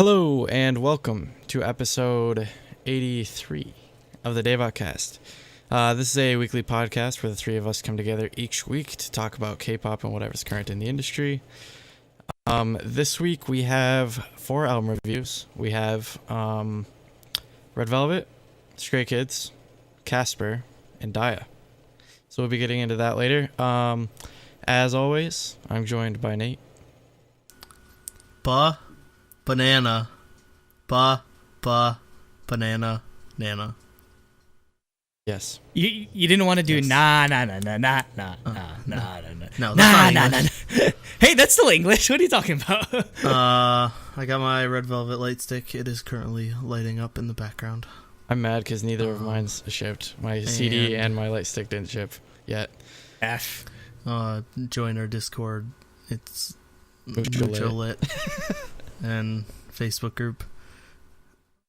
Hello and welcome to episode 83 of the DaebakCast. This is a weekly podcast where the three of us come together each week to talk about K-pop and whatever's current in the industry. This week we have 4 album reviews. We have Red Velvet, Stray Kids, KASPER, and Daya. So we'll be getting into that later. As always, I'm joined by Nate. Banana. Banana. Nana. Yes. You didn't want to do Yes. nah. No, that's not English. Hey, that's still English. What are you talking about? I got my Red Velvet light stick. It is currently lighting up in the background. I'm mad because neither of mine's shipped. My CD and my light stick didn't ship yet. F. Join our Discord. It's Mucho lit. And Facebook group.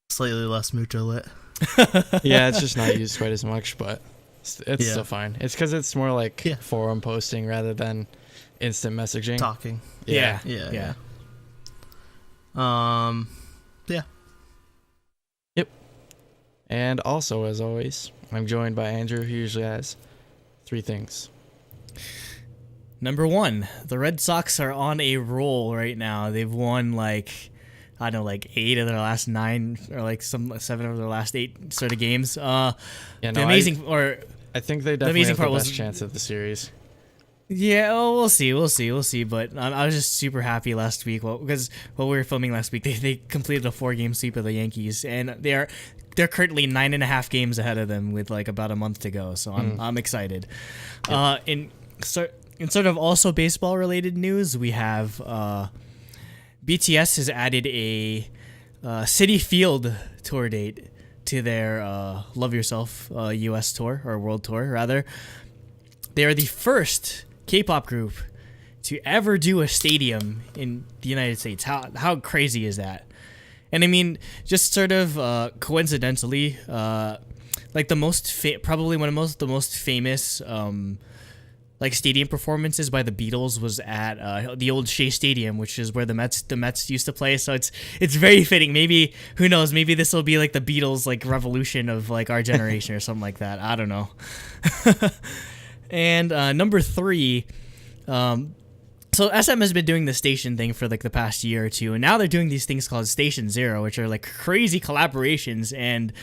Slightly less mucho lit. Yeah, it's just not used quite as much, but it's still fine. It's because it's more like Yeah. forum posting rather than instant messaging. Talking. Yeah. Yeah. Yep. And also, as always, I'm joined by Andrew, who usually has 3 things. Number 1, the Red Sox are on a roll right now. They've won 8 of their last 9 or 7 of their last 8 sort of games. Yeah, The no, amazing I think they definitely amazing have the part best was- chance at the series. Yeah, we'll see. But I was just super happy last week. Well, because while we were filming last week, they completed a 4-game sweep of the Yankees, and they're currently 9.5 games ahead of them with about a month to go. So I'm excited. Yep. In sort of also baseball related news, we have BTS has added a City Field tour date to their Love Yourself US tour, or world tour rather. They are the first K-pop group to ever do a stadium in the United States. How crazy is that? And I mean, just sort of coincidentally, probably one of the most famous stadium performances by the Beatles was at the old Shea Stadium, which is where the Mets used to play. So it's very fitting. Maybe, who knows, maybe this will be like the Beatles revolution of our generation or something like that. I don't know. And number 3, so SM has been doing the station thing for the past year or two, and now they're doing these things called Station Zero, which are crazy collaborations. And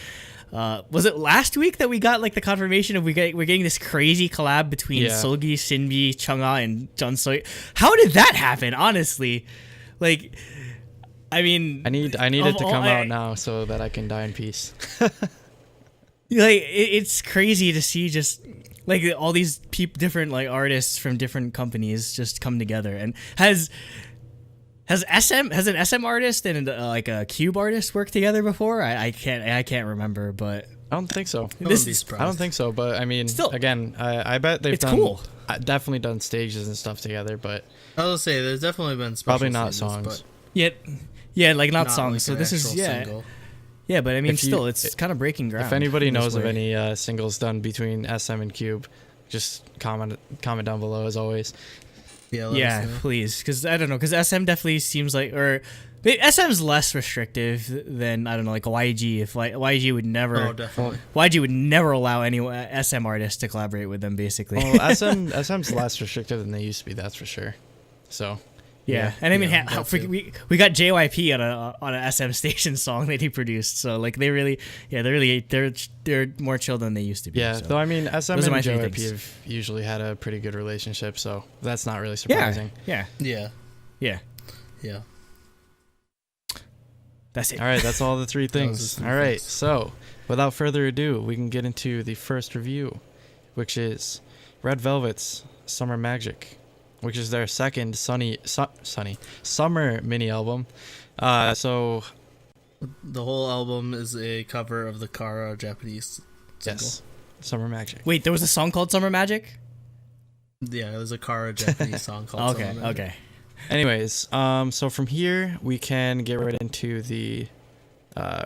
was it last week that we got the confirmation of we're getting this crazy collab between Seulgi, Shinbi, Chungha, and Jeonsoy? How did that happen? Honestly, I mean, I need it to come out now so that I can die in peace. It's crazy to see just all these different artists from different companies just come together. And has an SM artist and a Cube artist worked together before? I can't remember, but I don't think so. I wouldn't be surprised. I don't think so, but I mean, Still, again, I bet they've it's done cool. Definitely done stages and stuff together, but I will say there's definitely been special probably not singles, songs. Yeah, not songs. So an this is actual single. Yeah, but I mean, If you- still, it's kind of breaking ground. If anybody in this knows of way. any singles done between SM and Cube, just comment down below as always. Let us Yeah, know. please, because I don't know, because SM definitely seems SM's less restrictive than YG. If YG would never, definitely. YG would never allow any SM artists to collaborate with them, basically. Well, SM's less restrictive than they used to be, that's for sure. So yeah, and I mean, yeah, how that too. we got JYP on an SM station song that he produced. So they're more chill than they used to be. yeah, so. though I mean, SM Those are and my 3 JYP things. have usually had a pretty good relationship, so that's not really Yeah, surprising. yeah. That's it. All right, that's all the 3 was things. just 3 All right, things. so without further ado, we can get into the first review, which is Red Velvet's Summer Magic, which is their second summer mini album. So The whole album is a cover of the Kara Japanese single. yes, Summer Magic. Wait, there was a song called Summer Magic? Yeah, it was a Kara Japanese song called Okay, Summer Magic. okay. Anyways, so from here we can get right into the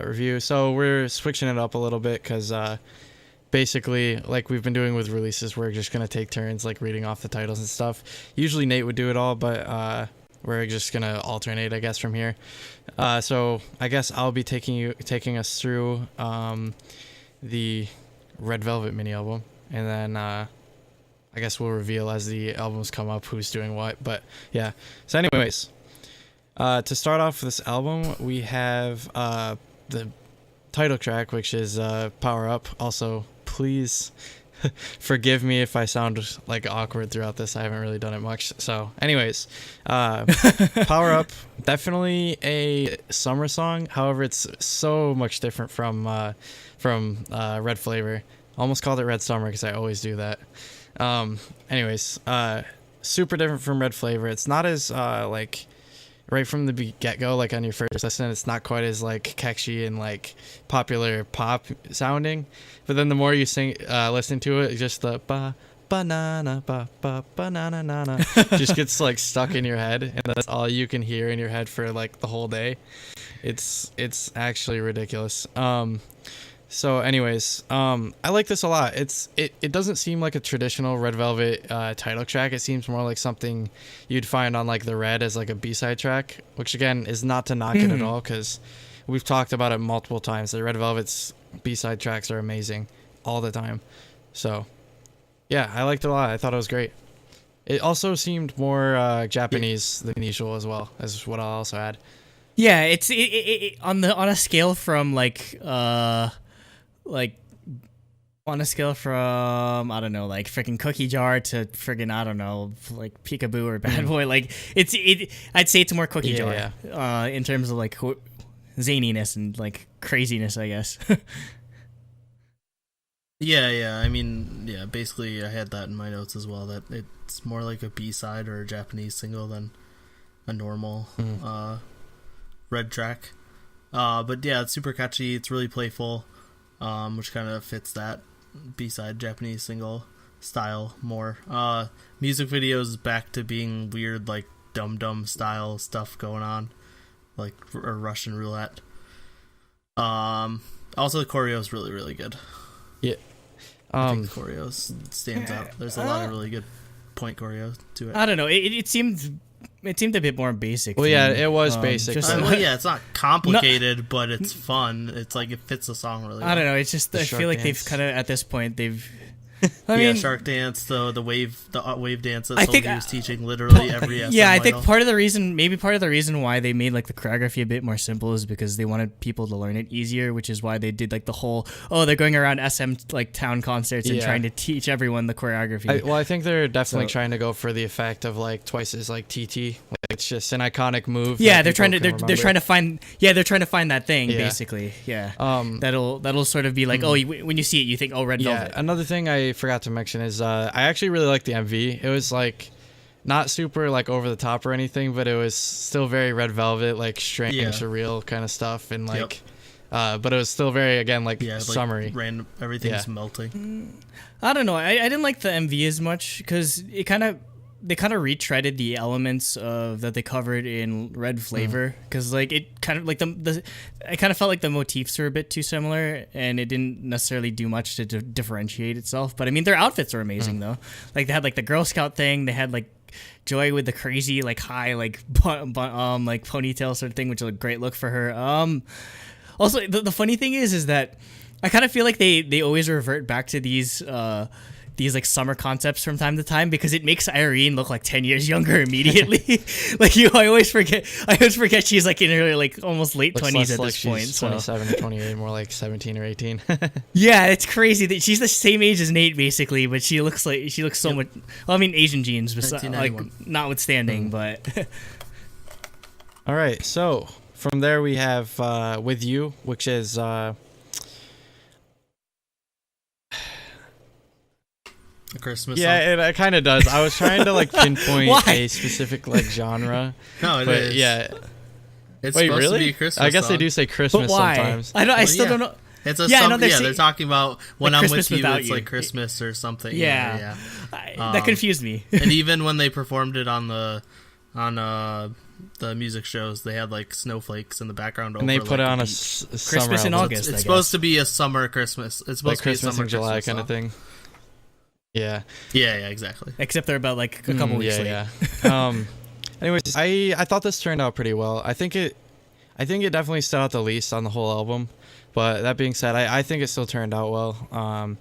review. So we're switching it up a little bit because basically, like we've been doing with releases, we're just gonna take turns reading off the titles and stuff. Usually Nate would do it all, but we're just gonna alternate, I guess, from here. So I guess I'll be taking us through the Red Velvet mini album, and then I guess we'll reveal as the albums come up who's doing what. But yeah. So anyways, to start off this album, we have the title track, which is Power Up. Also, please forgive me if I sound like awkward throughout this. I haven't really done it much. So anyways, Power Up, definitely a summer song. However, it's so much different from Red Flavor. Almost called it Red Summer because I always do that. Anyways, super different from Red Flavor. It's not as like right from the get-go, like on your first listen, it's not quite as like catchy and like popular pop sounding. But then the more you listen to it, just the banana banana nana just gets like stuck in your head, and that's all you can hear in your head for like the whole day. It's actually ridiculous. So anyways, I like this a lot. It doesn't seem like a traditional Red Velvet title track. It seems more like something you'd find on like the Red as like a B-side track, which again is not to knock it at all, because we've talked about it multiple times. The Red Velvet's B-side tracks are amazing all the time. So yeah, I liked it a lot. I thought it was great. It also seemed more Japanese than usual as well, as what I'll also add. Yeah, it's on a scale from like on a scale from, I don't know, like freaking Cookie Jar to freaking, I don't know, like Peekaboo or Bad Boy. Like I'd say it's more Cookie Jar in terms of like zaniness and like craziness, I guess. Yeah. I mean, yeah. Basically, I had that in my notes as well. That it's more like a B-side or a Japanese single than a normal Red track. But yeah, it's super catchy. It's really playful. Which kind of fits that B-side Japanese single style more. Music videos back to being weird, like Dum style stuff going on, like or Russian roulette. Also the choreo is really, really good. Yeah. I think the choreo stands out. There's a lot of really good point choreo to it. I don't know. It seemed a bit more basic. Well, yeah, it was basic. Well, yeah, it's not complicated, but it's fun. It's like it fits the song really well. I don't know. It's just I feel like they've kind of at this point they've. I mean, mean, Shark Dance, the wave dance that Soldier was teaching literally every SM yeah, I think part of the reason why they made like the choreography a bit more simple is because they wanted people to learn it easier, which is why they did like the whole they're going around SM like town concerts and trying to teach everyone the choreography. I think they're definitely trying to go for the effect of like Twice as like TT. Like, it's just an iconic move. Yeah, they're trying to find that thing basically. Yeah, that'll sort of be like when you see it you think Red Velvet. Another thing I forgot to mention is I actually really liked the MV. It was like not super like over the top or anything, but it was still very Red Velvet, like strange, surreal kind of stuff, and like but it was still very again like summery. Like random, everything's melting. I don't know. I didn't like the MV as much because they kind of retreaded the elements that they covered in Red Flavor, because like it kind of like I kind of felt like the motifs were a bit too similar, and it didn't necessarily do much to differentiate itself. But I mean, their outfits were amazing though. Like they had like the Girl Scout thing. They had like Joy with the crazy like high like like ponytail sort of thing, which was a great look for her. Also, the funny thing is that I kind of feel like they always revert back to these like summer concepts from time to time, because it makes Irene look like 10 years younger immediately. Like I always forget she's like in her like almost late 20s at like this point. She's 27 or 28, more like 17 or 18. Yeah, it's crazy that she's the same age as Nate basically, but she looks so much. Well, I mean, Asian genes, like notwithstanding, but. All right, so from there we have With You, which is. A Christmas song. It kind of does. I was trying to like pinpoint a specific like genre. No, it is. Yeah. It's supposed to be a Christmas I guess song. They do say Christmas sometimes. I still don't know. It's a they're talking about when I'm with you, it's like Christmas or something. Yeah. That confused me. And even when they performed it on the music shows, they had like snowflakes in the background. And they put it on a Christmas in August. It's supposed to be a summer Christmas. It's supposed to be Christmas a summer in July Christmas kind of thing. Yeah. Yeah, exactly. Except they're about like a couple weeks late. Yeah. Anyways, I thought this turned out pretty well. I think it definitely stood out the least on the whole album. But that being said, I think it still turned out well.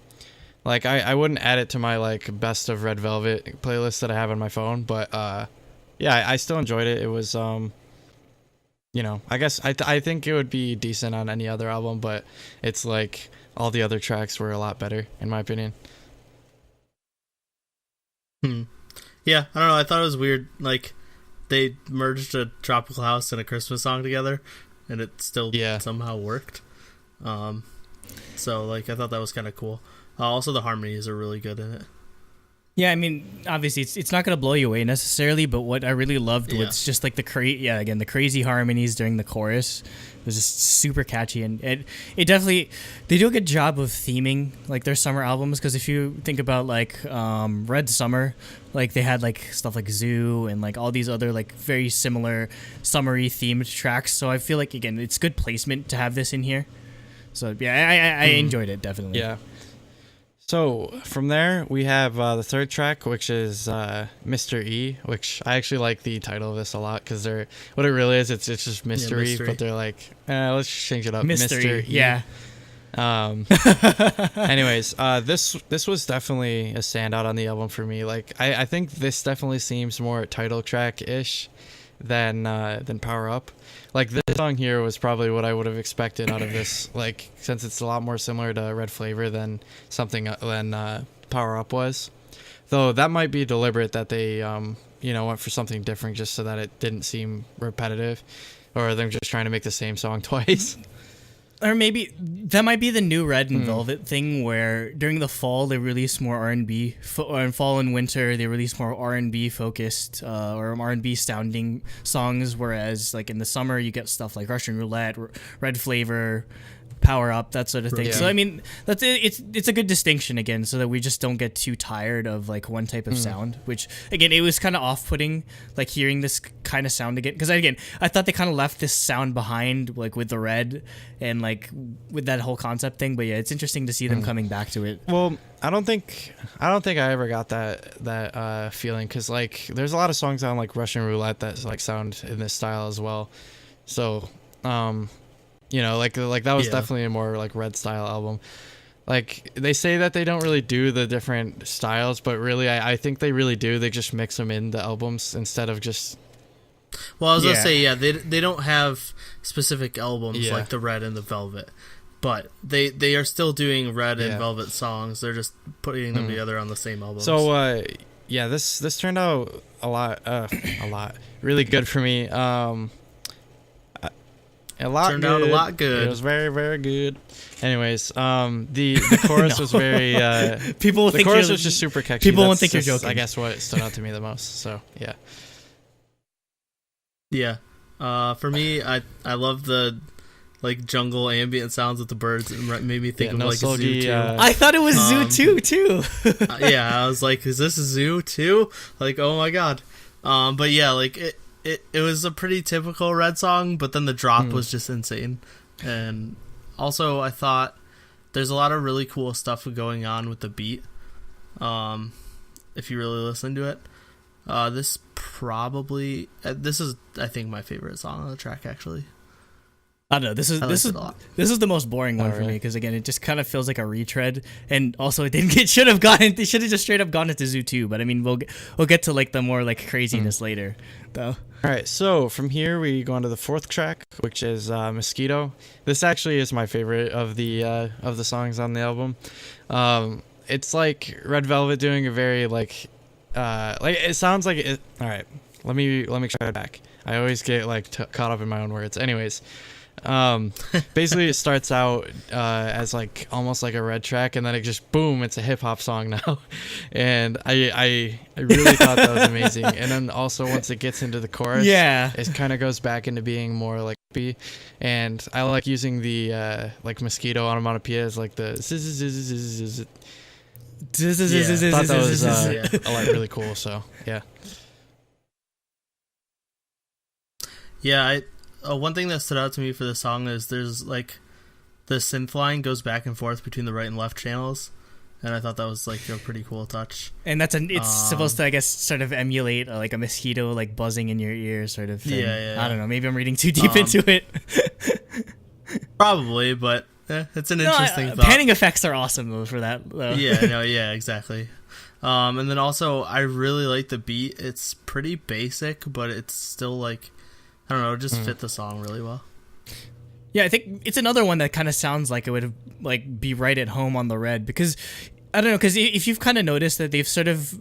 Like I wouldn't add it to my like best of Red Velvet playlist that I have on my phone, but yeah, I still enjoyed it. It was you know, I guess I think it would be decent on any other album, but it's like all the other tracks were a lot better in my opinion. Yeah, I don't know. I thought it was weird. Like they merged a Tropical House and a Christmas song together, and it still somehow worked. So like I thought that was kind of cool. Also, the harmonies are really good in it. Yeah, I mean, obviously, it's not going to blow you away necessarily, but what I really loved was just like the crazy harmonies during the chorus. It was just super catchy, and it definitely, they do a good job of theming like their summer albums, because if you think about like Red Summer, like they had like stuff like Zoo and like all these other like very similar summery themed tracks. So I feel like, again, it's good placement to have this in here. So yeah, I enjoyed it, definitely. Yeah. So from there we have the third track, which is Mr. E, which I actually like the title of this a lot, because what it really is, it's just mystery, but they're like, let's just change it up, Mr. E. Yeah. Anyways, this was definitely a standout on the album for me. Like I think this definitely seems more title track ish than Power Up. Like this song here was probably what I would have expected out of this, like since it's a lot more similar to Red Flavor than Power Up was. Though that might be deliberate that they went for something different just so that it didn't seem repetitive, or they're just trying to make the same song twice. Or maybe that might be the new Red and Velvet thing, where during the fall they release more R&B, or in fall and winter they release more R&B focused or R&B sounding songs, whereas like in the summer you get stuff like Russian Roulette, Red Flavor, Power Up, that sort of thing. Yeah. So I mean, that's it's a good distinction again, so that we just don't get too tired of like one type of sound. Which again, it was kind of off-putting, like hearing this kind of sound again, because again, I thought they kind of left this sound behind, like with the Red and like with that whole concept thing. But yeah, it's interesting to see them coming back to it. Well, I don't think I ever got that feeling, because like there's a lot of songs on like Russian Roulette that like sound in this style as well. So like that was definitely a more like Red style album. Like they say that they don't really do the different styles, but really I think they really do. They just mix them in the albums instead of just. Well, I was gonna say they don't have specific albums like the Red and the Velvet, but they are still doing Red and Velvet songs. They're just putting them together on the same album. So this turned out a lot really good for me. Turned out a lot good. It was very, very good. Anyways, the chorus was very. The chorus was just super catchy. People won't think you're joking. I guess what stood out to me the most. So yeah. Yeah, for me, I love the like jungle ambient sounds with the birds. It made me think of like Zoo 2. I thought it was Zoo 2 too. Yeah, I was like, is this Zoo 2? Like, oh my god. But yeah, like it was a pretty typical Red song, but then the drop was just insane. And also I thought there's a lot of really cool stuff going on with the beat. If you really listen to it. This is I think my favorite song on the track, actually. I don't know. This is the most boring one for me, because again, it just kind of feels like a retread, and also they should have just straight up gone into Zoo 2. But I mean, we'll get to like the more like craziness later, though. All right, so from here we go on to the fourth track, which is Mosquito. This actually is my favorite of the songs on the album. It's like Red Velvet doing a very like it sounds like it. All right, let me try it back. I always get like caught up in my own words. Anyways. Basically it starts out as like almost like a Red track, and then it just boom, it's a hip-hop song now. And I really thought that was amazing. And then also once it gets into the chorus, it kind of goes back into being more like happy. And I like using the like Mosquito onomatopoeia as like the I thought that was really cool. So one thing that stood out to me for the song is there's like the synth line goes back and forth between the right and left channels, and I thought that was like a pretty cool touch. And it's supposed to, I guess, sort of emulate like a mosquito like buzzing in your ear sort of thing. Yeah. I don't know. Maybe I'm reading too deep into it. Probably, but it's an interesting thought. Panning effects are awesome though for that. Yeah, exactly. And then also, I really like the beat. It's pretty basic, but it's still like, I don't know, it just fit the song really well. Yeah, I think it's another one that kind of sounds like it would like be right at home on the Red, because I don't know, because if you've kind of noticed that they've sort of,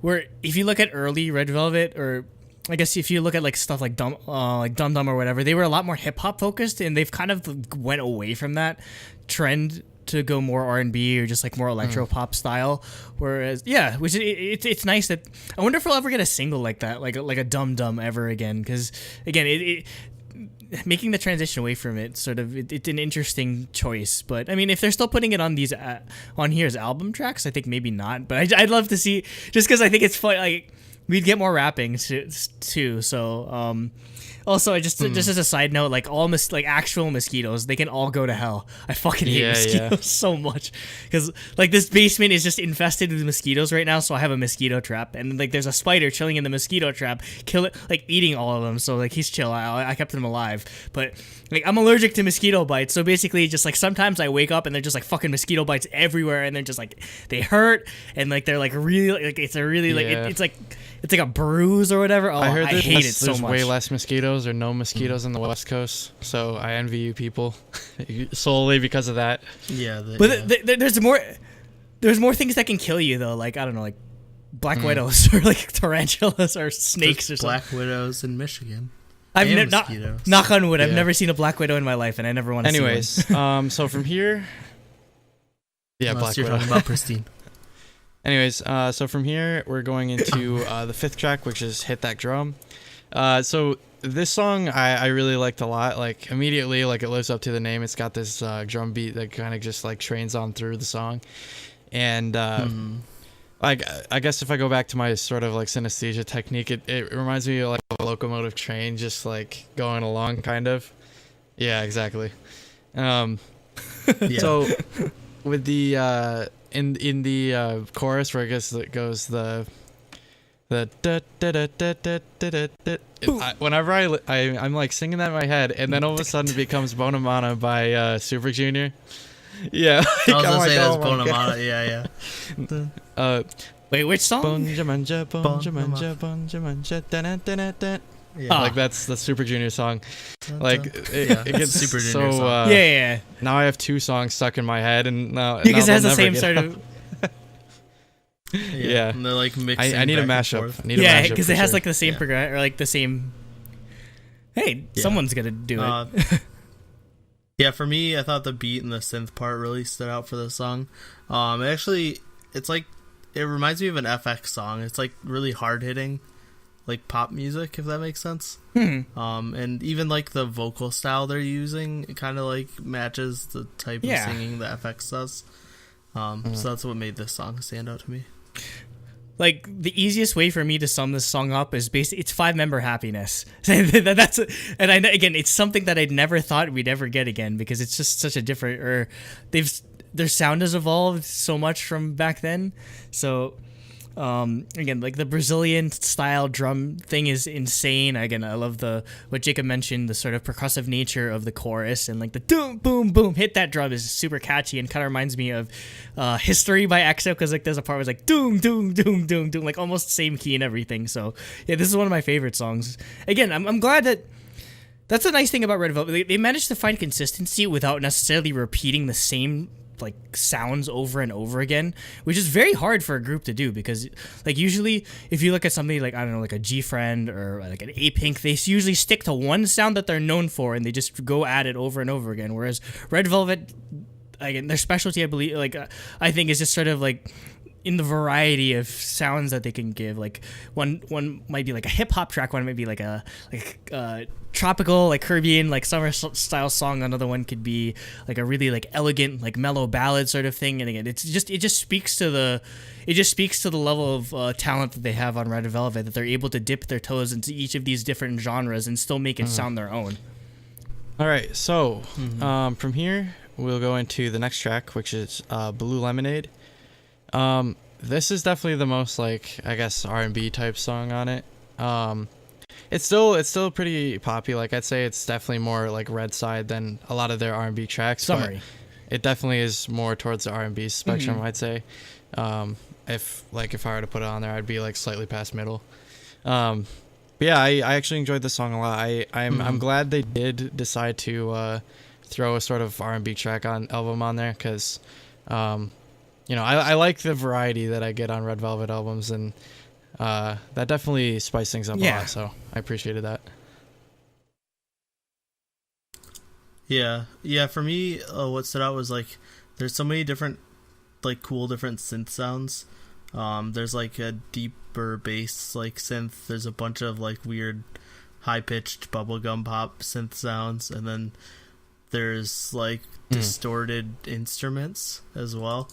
where if you look at early Red Velvet, or I guess if you look at like stuff like Dum Dum or whatever, they were a lot more hip hop focused, and they've kind of went away from that trend to go more R&B or just like more electro pop style. Whereas which it's nice that, I wonder if we'll ever get a single like that, like a Dum Dum ever again, because again it making the transition away from it sort of it's an interesting choice. But I mean, if they're still putting it on these on here as album tracks, I think maybe not, but I'd love to see, just because I think it's fun, like we'd get more rapping too. So also, just as a side note, like like actual mosquitoes, they can all go to hell. I fucking hate mosquitoes so much, because like this basement is just infested with mosquitoes right now. So I have a mosquito trap, and like there's a spider chilling in the mosquito trap, like eating all of them. So like he's chill. I kept him alive, but like I'm allergic to mosquito bites. So basically, just like sometimes I wake up and they're just like fucking mosquito bites everywhere, and they're just like they hurt, and like they're like really like it's a really like it's like a bruise or whatever. Oh, I hate it so much. There's way less mosquitoes or no mosquitoes on the West Coast, so I envy you people solely because of that. Yeah, there's more things that can kill you though. Like I don't know, like black widows or like tarantulas or snakes or something. Black widows in Michigan. I've knock on wood. I've never seen a black widow in my life, and I never want to. Anyways, so from here, Unless you're talking about Pristine. Anyways, so from here we're going into the fifth track, which is "Hit That Drum." So this song I really liked a lot. Like immediately, like it lives up to the name. It's got this drum beat that kind of just like trains on through the song, and like I guess if I go back to my sort of like synesthesia technique, it reminds me of like a locomotive train just like going along, kind of. Yeah, exactly. So with the in the chorus, where I guess it goes the whenever I'm like singing that in my head, and then all of a sudden it becomes Bonamana by Super Junior. Yeah, I was gonna say that's Bonamana. Yeah. Wait, which song? Bonja manja, bonja manja, bonja manja, yeah, like that's the Super Junior song. Like it gets Super so Junior song. Yeah. Now I have two songs stuck in my head, and now because now it has the same sort of. Yeah. And they're like mixing. I need a mashup. Because it has like the same or like the same. Hey, someone's gonna do it. Yeah, for me, I thought the beat and the synth part really stood out for this song. It's like it reminds me of an FX song. It's like really hard hitting, like pop music, if that makes sense. And even like the vocal style they're using, it kind of like matches the type of singing the FX does. So that's what made this song stand out to me. Like the easiest way for me to sum this song up is basically it's 5-member happiness. Again, it's something that I'd never thought we'd ever get again, because it's just such a different, their sound has evolved so much from back then. So again, like the Brazilian style drum thing is insane. Again, I love what Jacob mentioned, the sort of percussive nature of the chorus, and like the boom boom boom hit that drum is super catchy and kind of reminds me of History by EXO, because like there's a part where it's like doom doom doom doom doom, like almost same key and everything. So yeah, this is one of my favorite songs. Again, I'm glad that's a nice thing about Red Velvet. They managed to find consistency without necessarily repeating the same like sounds over and over again, which is very hard for a group to do, because like usually if you look at somebody like, I don't know, like a G-Friend or like an A-Pink, they usually stick to one sound that they're known for and they just go at it over and over again. Whereas Red Velvet, again, their specialty, I believe, like I think is just sort of like in the variety of sounds that they can give. Like one might be like a hip hop track, one might be like a tropical, like Caribbean, like summer style song. Another one could be like a really like elegant, like mellow ballad sort of thing. And again, it just speaks to the level of talent that they have on Red Velvet, that they're able to dip their toes into each of these different genres and still make it sound their own. All right, so from here we'll go into the next track, which is Blue Lemonade. This is definitely the most like I guess R&B type song on it. It's still pretty poppy. Like I'd say it's definitely more like Red Side than a lot of their R&B tracks. Summary. But it definitely is more towards the R&B spectrum. I'd say. If I were to put it on there, I'd be like slightly past middle. But yeah, I actually enjoyed the song a lot. I'm glad they did decide to throw a sort of R&B track album on there because, I like the variety that I get on Red Velvet albums, and that definitely spiced things up a lot. So I appreciated that. Yeah. For me, what stood out was like there's so many different like cool different synth sounds. There's like a deeper bass like synth. There's a bunch of like weird high pitched bubblegum pop synth sounds, and then there's like distorted instruments as well.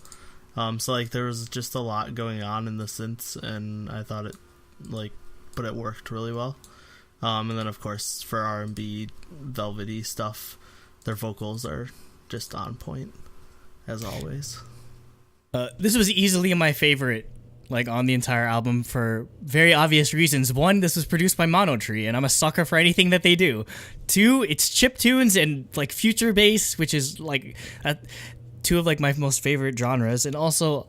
So like there was just a lot going on in the synths, and I thought it worked really well. And then of course for R&B velvety stuff, their vocals are just on point as always. This was easily my favorite, like, on the entire album for very obvious reasons. One, this was produced by Monotree, and I'm a sucker for anything that they do. Two, it's chiptunes and, like, future bass, which is, like, two of, like, my most favorite genres. And also,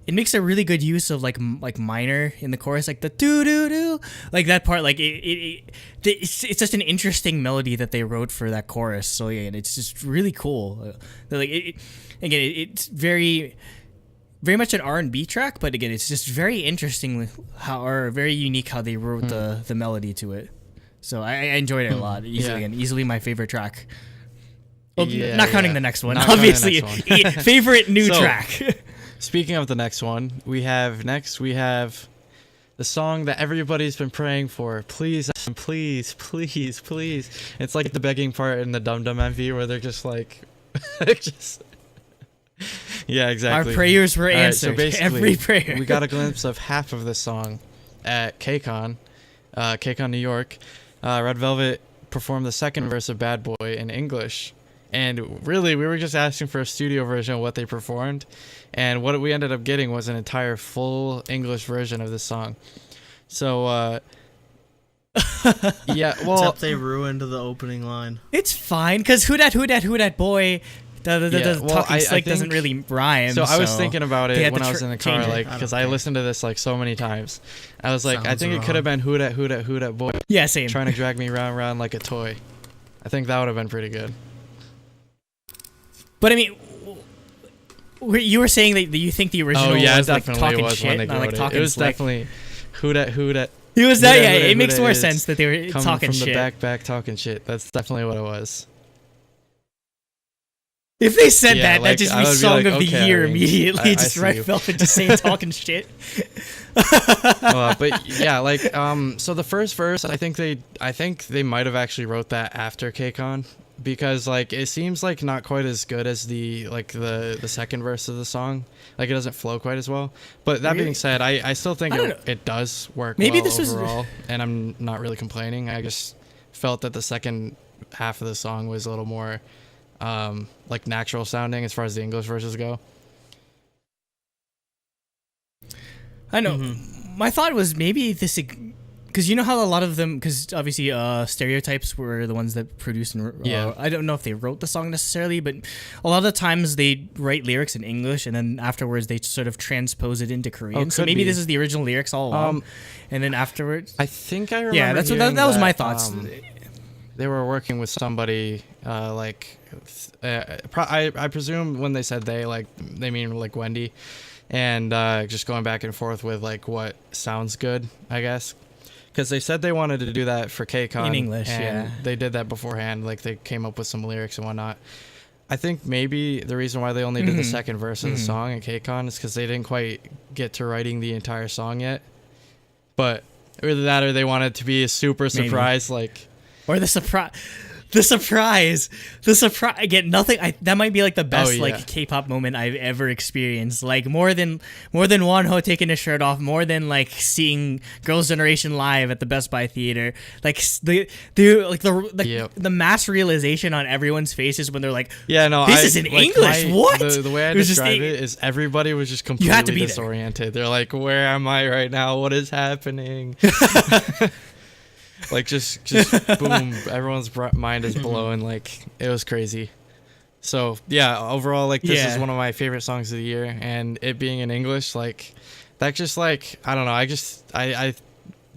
it makes a really good use of, like minor in the chorus, like the doo-doo-doo. Like, that part, like, it's just an interesting melody that they wrote for that chorus. So, yeah, and it's just really cool. It's very much an R&B track, but again, it's just very interesting very unique how they wrote the melody to it. So I enjoyed it a lot. Easily my favorite track. Well, not counting the next one, obviously. Favorite new track. Speaking of the next one, we have the song that everybody's been praying for. Please, please, please, please. It's like the begging part in the Dum Dum MV where they're just like, yeah, exactly. Our prayers were answered. So basically, every prayer. We got a glimpse of half of this song at KCON, New York. Red Velvet performed the second verse of Bad Boy in English. And really, we were just asking for a studio version of what they performed. And what we ended up getting was an entire full English version of this song. So, yeah, well... Except they ruined the opening line. It's fine, because who dat boy... talking slick doesn't really rhyme. So I was thinking about it when I was in the car, like, because I listened to this like so many times. I was like, I think it could have been who dat boy. Yeah, same. Trying to drag me round like a toy. I think that would have been pretty good. But I mean, you were saying that you think the original was like talking shit, when they not like it. talking It was slick. Definitely who dat. It was that, yeah. It makes more sense that they were talking from shit. The back talking shit. That's definitely what it was. If they said that, like, that'd just be song of the year immediately. Just Red Velvet just saying talking shit. But yeah, like so the first verse, I think they might have actually wrote that after KCON, because like it seems like not quite as good as the second verse of the song. Like it doesn't flow quite as well. But that being said, I still think it does work well overall, and I'm not really complaining. I just felt that the second half of the song was a little more like natural sounding as far as the English verses go. I know. My thought was maybe this, because you know how a lot of them, because obviously Stereotypes were the ones that produced and I don't know if they wrote the song necessarily, but a lot of the times they write lyrics in English and then afterwards they sort of transpose it into Korean. So maybe this is the original lyrics all along, and then afterwards I think I remember. Yeah, that was my thoughts. They were working with somebody I presume when they said they mean like Wendy, and just going back and forth with like what sounds good, I guess, because they said they wanted to do that for KCON in English, and they did that beforehand. Like they came up with some lyrics and whatnot. I think maybe the reason why they only did the second verse of the song at KCON is because they didn't quite get to writing the entire song yet. But either that or they wanted to be a super surprise, like. Or the the surprise. Again, nothing. That might be like the best like K-pop moment I've ever experienced. Like more than Wonho taking his shirt off, more than like seeing Girls' Generation live at the Best Buy theater. Like the mass realization on everyone's faces when they're like, this is in English. What? The way I describe it is everybody was just completely disoriented. They're like, where am I right now? What is happening? Like just boom, everyone's mind is blown. Like it was crazy. So yeah, overall, like this is one of my favorite songs of the year, and it being in English, like that just like I don't know, I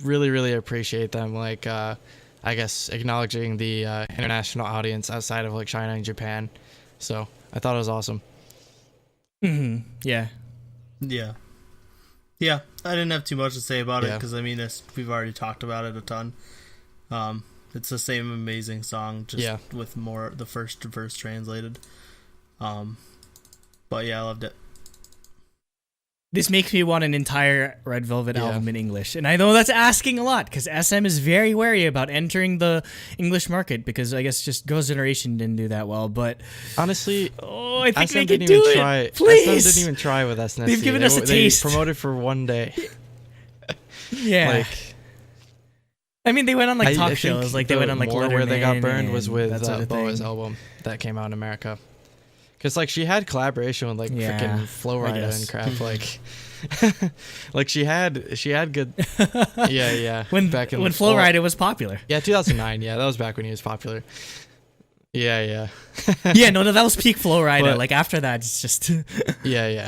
really really appreciate them, like I guess acknowledging the international audience outside of like China and Japan. So I thought it was awesome. Yeah. I didn't have too much to say about it because I mean we've already talked about it a ton. It's the same amazing song, just with more the first verse translated. But yeah, I loved it. This makes me want an entire Red Velvet album in English, and I know that's asking a lot because SM is very wary about entering the English market because I guess just Girls' Generation didn't do that well. But honestly, I think SM they didn't can even do try. it. Please, SM didn't even try with SNSD. They've given us a taste. They promoted for one day. Like, I mean, they went on like talk shows, like they went on like more Letterman, where they got burned was with Boa's album that came out in America. Because like she had collaboration with like freaking Flo Rida and crap, like she had good when Flo Rida was popular. 2009, that was back when he was popular. No, that was peak Flo Rida. But, like after that, it's just I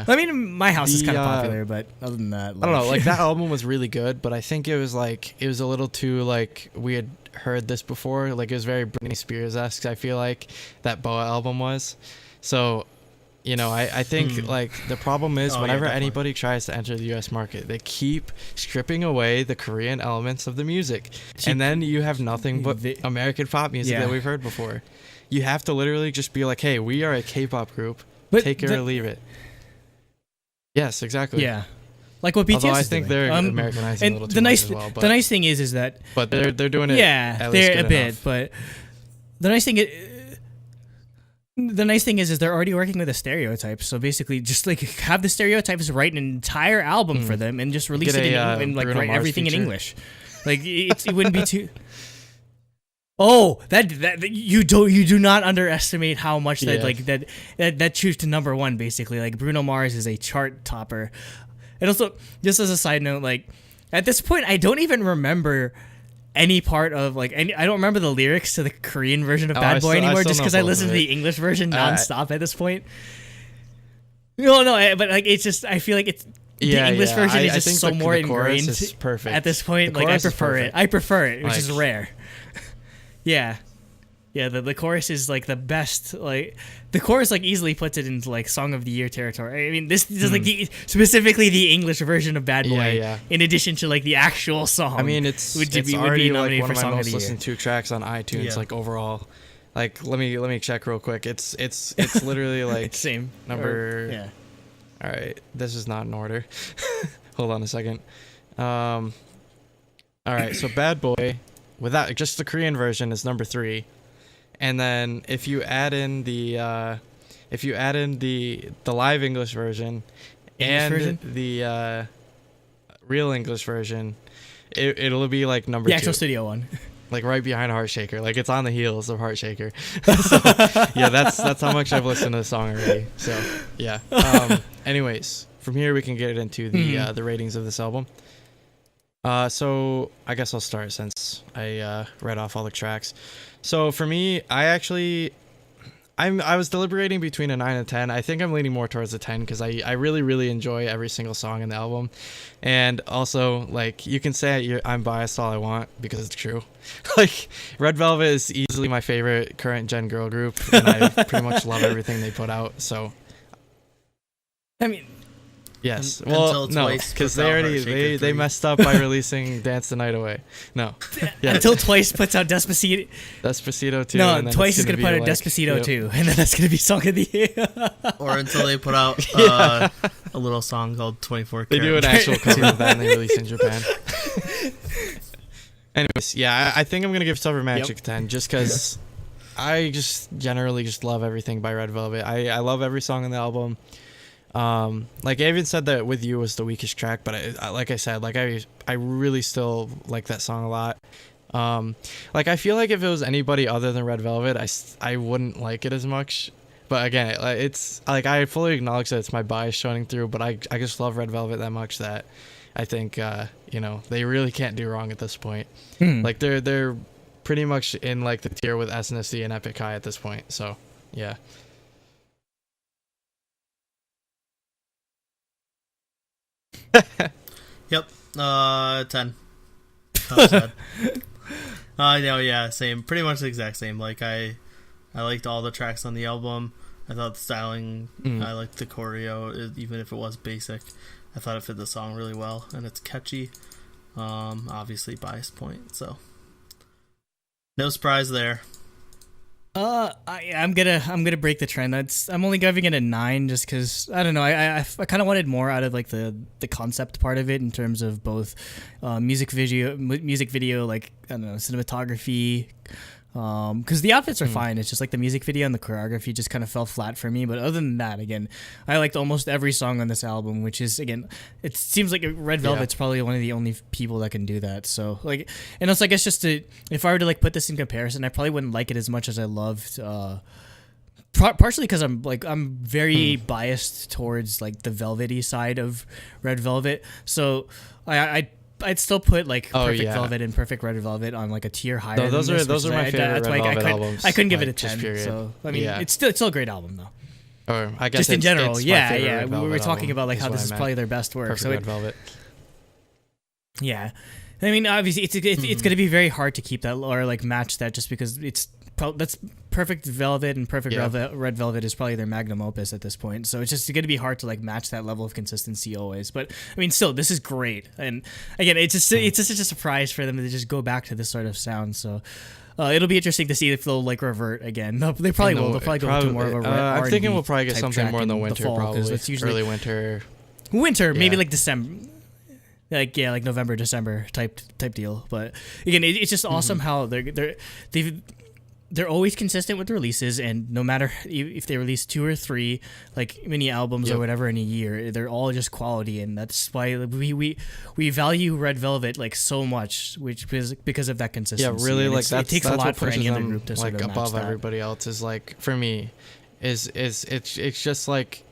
mean, My House is kind of popular, but other than that, I don't know. Like that album was really good, but I think it was a little too like we had heard this before. Like it was very Britney Spears-esque. I feel like that Boa album was. So, you know, I think like the problem is whenever anybody tries to enter the US market, they keep stripping away the Korean elements of the music. And then you have nothing but American pop music that we've heard before. You have to literally just be like, hey, we are a K-pop group. Take it or leave it. Yes, exactly. Yeah. Like what BTS Although I is think doing. They're Americanizing a little too much as well. But the nice thing is that... But they're doing it at least they're good a bit. enough. But the nice thing is they're already working with the stereotypes. So basically, just like have the stereotypes write an entire album for them and just release it and like write everything in English. Like it wouldn't be too. Oh, that you do not underestimate how much that choose to number one basically. Like Bruno Mars is a chart topper, and also just as a side note, like at this point I don't even remember any part of I don't remember the lyrics to the Korean version of Bad Boy anymore, just because I listened to the English version nonstop at this point. No, but like it's just I feel like it's the English version is just so more ingrained is perfect at this point. Like I prefer it, which is rare. The chorus is like the best. Like the chorus like easily puts it into like Song of the Year territory. I mean, this is like specifically the English version of Bad Boy. In addition to like the actual song. I mean, it's already like one of my most listened to tracks on iTunes. Like overall, like let me check real quick. It's literally like same number. All right, this is not in order. Hold on a second. All right, so Bad Boy, without just the Korean version, is number 3. And then if you add in the live English version the real English version, it'll be like number 2. The actual studio one. Like right behind Heart Shaker. Like it's on the heels of Heart Shaker. So that's how much I've listened to the song already. So anyways, from here we can get into the ratings of this album. So I guess I'll start since I read off all the tracks. So for me, I was deliberating between a 9 and 10. I think I'm leaning more towards a 10 because I really, really enjoy every single song in the album. And also, like, you can say I'm biased all I want because it's true. Like, Red Velvet is easily my favorite current gen girl group, and I pretty much love everything they put out. So, I mean... Yes. Well, no, because they messed up by releasing Dance the Night Away. No. Yeah. Until Twice puts out Despacito. Despacito 2. No, Twice is going to put out Despacito 2, and then that's going to be Song of the Year. Or until they put out a little song called 24 Karat. They do an actual cover of that and they release it in Japan. Anyways, I think I'm going to give Silver Magic 10 just because I just generally just love everything by Red Velvet. I love every song on the album. Like I even said that With You was the weakest track, but like I said, like I really still like that song a lot. Like I feel like if it was anybody other than Red Velvet, I wouldn't like it as much. But again, it's like I fully acknowledge that it's my bias showing through, but I just love Red Velvet that much that I think they really can't do wrong at this point. Like they're pretty much in like the tier with SNSD and Epic High at this point. So yeah. Yep. 10. Oh, sad. No, yeah, same. Pretty much the exact same. Like I liked all the tracks on the album. I thought the styling, I liked the choreo, even if it was basic. I thought it fit the song really well, and it's catchy. Obviously bias point, so no surprise there. I'm gonna break the trend. I'm only giving it a 9 just because I don't know. I kind of wanted more out of like the concept part of it in terms of both music video, like I don't know, cinematography. Because the outfits are fine. It's just like the music video and the choreography just kind of fell flat for me. But other than that, again, I liked almost every song on this album, which is, again, it seems like Red Velvet's probably one of the only people that can do that. So like, and also I guess if I were to like put this in comparison, I probably wouldn't like it as much as I loved. Partially because I'm very biased towards like the velvety side of Red Velvet. So I'd still put like Perfect Velvet and Perfect Red Velvet on like a tier higher. No, those are my favorite Red Velvet albums. I couldn't give it a 10. So I mean, it's still a great album though. Or I guess just in general, it's yeah. We were talking about like how this is probably their best work. Perfect Red Velvet. Yeah, I mean, obviously it's going to be very hard to keep that or like match that just because that's Perfect Velvet and Perfect Red Velvet is probably their magnum opus at this point. So it's just going to be hard to like match that level of consistency always. But I mean, still, this is great. And again, it's just such a surprise for them to just go back to this sort of sound. So it'll be interesting to see if they'll like revert again. No, they probably will. They'll probably go into more of a I'm thinking we'll probably get something more in the winter, probably. That's usually early winter. Maybe like December. Like November, December type deal. But again, it's just awesome how they're always consistent with the releases, and no matter if they release 2 or 3 like mini albums or whatever in a year, they're all just quality, and that's why we value Red Velvet like so much, which is because of that consistency. Yeah, really, and like it takes a lot for any other group to like sort of above match that. Everybody else is like for me is it's just like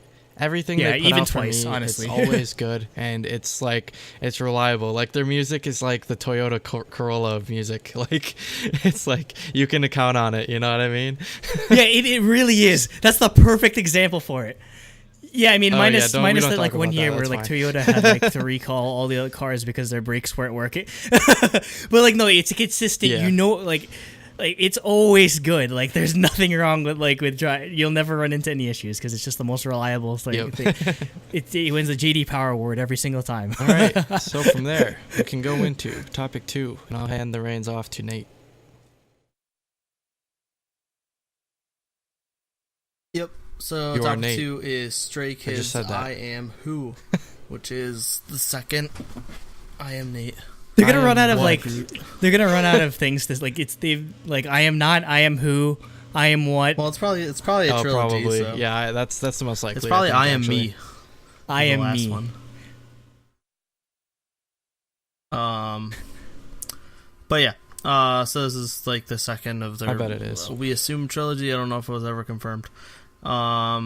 everything they put even out twice, for me, honestly. it's always good, and it's like it's reliable. Like their music is like the Toyota Corolla of music. Like it's like you can count on it. You know what I mean? Yeah, it really is. That's the perfect example for it. Yeah, I mean, minus that like one year where like Toyota had like to recall all the other cars because their brakes weren't working. But like no, it's consistent. You know, like it's always good. Like there's nothing wrong with drive. You'll never run into any issues because it's just the most reliable thing. It wins the JD Power Award every single time. All right, so from there we can go into topic 2, and I'll hand the reins off to Nate. Yep. So topic 2 is Stray Kids' I Am Who, which is the second I Am Nate. They're gonna run out of they're gonna run out of things. This I am not. I am who. I am what. Well, it's probably a trilogy. Probably. So. Yeah, that's the most likely. It's probably I Am Me. I Am Me. One. But yeah. So this is like the second of their. I bet it is. We assume trilogy. I don't know if it was ever confirmed.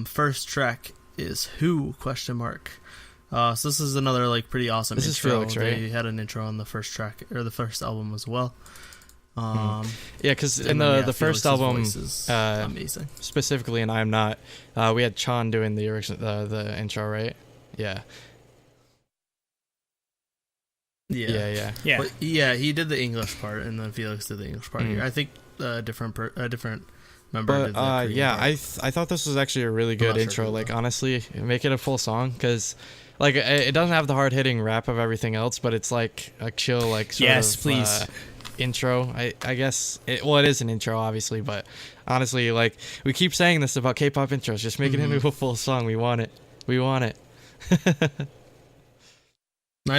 First track is Who ? So this is another like pretty awesome intro. This is Felix, right? They had an intro on the first track or the first album as well. Yeah, because in the first album, amazing. Specifically in I Am Not, we had Chan doing the intro, right? Yeah. Yeah. But, he did the English part, and then Felix did the English part here. I think a different member did the Korean part. I thought this was actually a really good intro. Like honestly, make it a full song because. Like it doesn't have the hard hitting rap of everything else, but it's like a chill like sort of intro. I guess it is an intro obviously, but honestly like we keep saying this about K-pop intros, just make it into a full song. We want it. I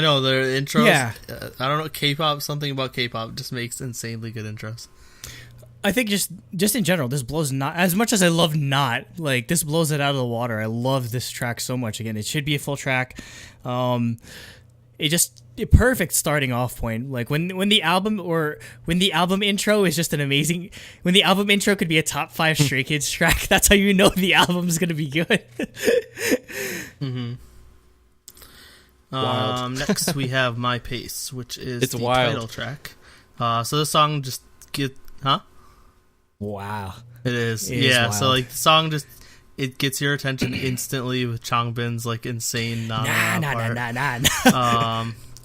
know the intros. Yeah. I don't know K-pop. Something about K-pop just makes insanely good intros. I think just in general, this blows not as much as I love not like this blows it out of the water. I love this track so much. Again, it should be a full track. It just a perfect starting off point. Like when the album intro is just an amazing. When the album intro could be a top 5 Stray Kids track, that's how you know the album's gonna be good. Next we have My Pace, which is the wild. title track. So the song just Wow. It is. It is wild. So like the song just it gets your attention instantly with Changbin's like insane part.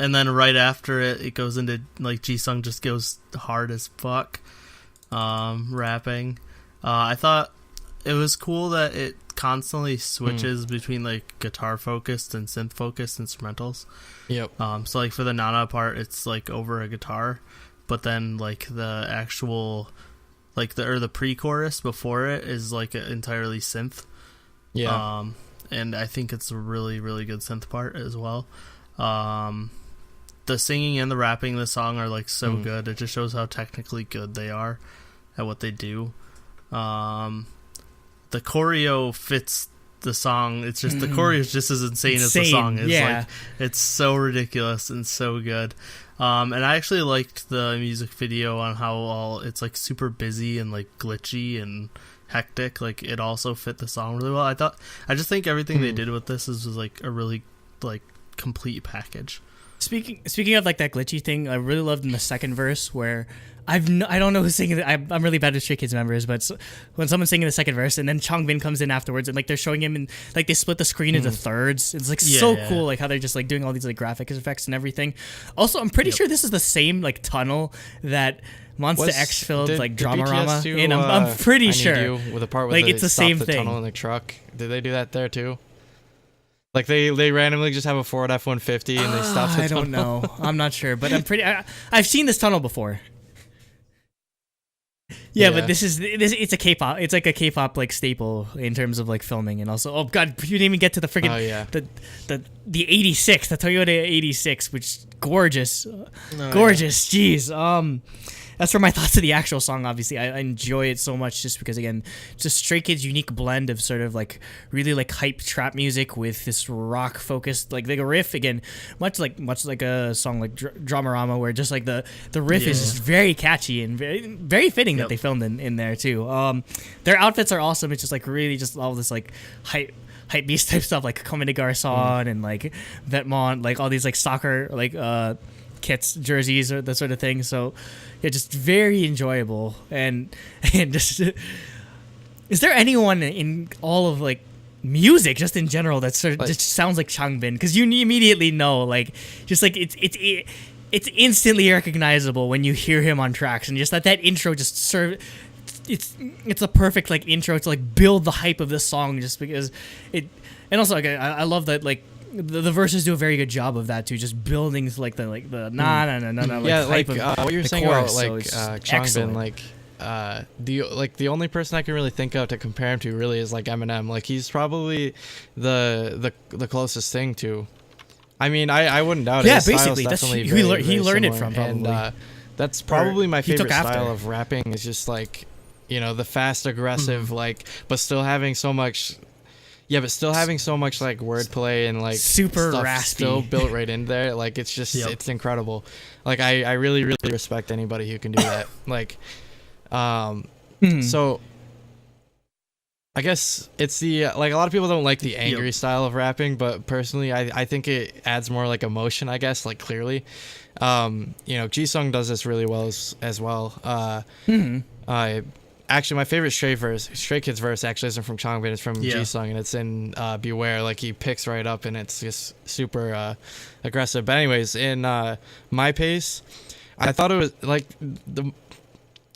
And then right after it goes into like Jisung just goes hard as fuck rapping. I thought it was cool that it constantly switches between like guitar focused and synth focused instrumentals. Yep. So like for the Nana part it's like over a guitar, but then like the actual like the pre-chorus before it is like entirely synth. Yeah. And I think it's a really, really good synth part as well. The singing and the rapping in the song are like so good. It just shows how technically good they are at what they do. The choreo fits the song. It's just the choreo is just as insane as the song is. Yeah. Like it's so ridiculous and so good. And I actually liked the music video on how it's like super busy and like glitchy and hectic. Like it also fit the song really well. I just think everything they did with this was like a really like complete package. Speaking of like that glitchy thing, I really loved in the second verse where I don't know who's singing. I'm really bad with Stray Kids members, but when someone's singing the second verse and then Changbin comes in afterwards and like they're showing him and like they split the screen into thirds. It's like so cool, like how they're just like doing all these like graphic effects and everything. Also, I'm pretty sure this is the same like tunnel that Monster X filled like Dramarama in. I'm pretty sure. With the part where like they it's the stop same the thing. tunnel in the truck. Did they do that there too? Like they randomly just have a Ford F-150 and they stop the tunnel. I don't know. I'm not sure, but I've seen this tunnel before. Yeah, but it's a K-pop. It's like a K-pop like staple in terms of like filming and also. Oh God, you didn't even get to the freaking the 86, the Toyota 86, which gorgeous, gorgeous. Jeez. That's for my thoughts of the actual song. Obviously, I enjoy it so much just because, again, just Stray Kids' unique blend of sort of like really like hype trap music with this rock focused like a riff. Again, much like a song like Dramarama, where just like the riff is just very catchy and very very fitting that they filmed in there too. Their outfits are awesome. It's just like really just all this like hype beast type stuff like Comme des Garçons and like Vetements, like all these like soccer like kits, jerseys, or that sort of thing. So yeah, just very enjoyable and just is there anyone in all of like music just in general that sort of just sounds like Changbin? Because you immediately know like just like it's instantly recognizable when you hear him on tracks, and just that intro just it's a perfect like intro to like build the hype of this song, just because it. And also like I love that like the verses do a very good job of that too, just building like the like yeah, like what you're saying chorus, about like Changbin, like the only person I can really think of to compare him to really is like Eminem. Like he's probably the closest thing to. I mean, I wouldn't doubt it. Yeah, His basically style's that's definitely he learned it similar. from probably. And that's probably my he favorite took after. style of rapping. Is just like, you know, the fast aggressive like, but still having so much. Yeah, but still having so much like wordplay and like super stuff raspy still built right in there. Like it's just it's incredible. Like I really really respect anybody who can do that. Like, so I guess it's the like a lot of people don't like the angry style of rapping, but personally I think it adds more like emotion. I guess like clearly, you know, Jisung does this really well as well. Actually, my favorite Stray Kids verse actually isn't from Changbin, it's from Jisung, and it's in Beware. Like, he picks right up, and it's just super aggressive. But anyways, in My Pace, I thought it was, like,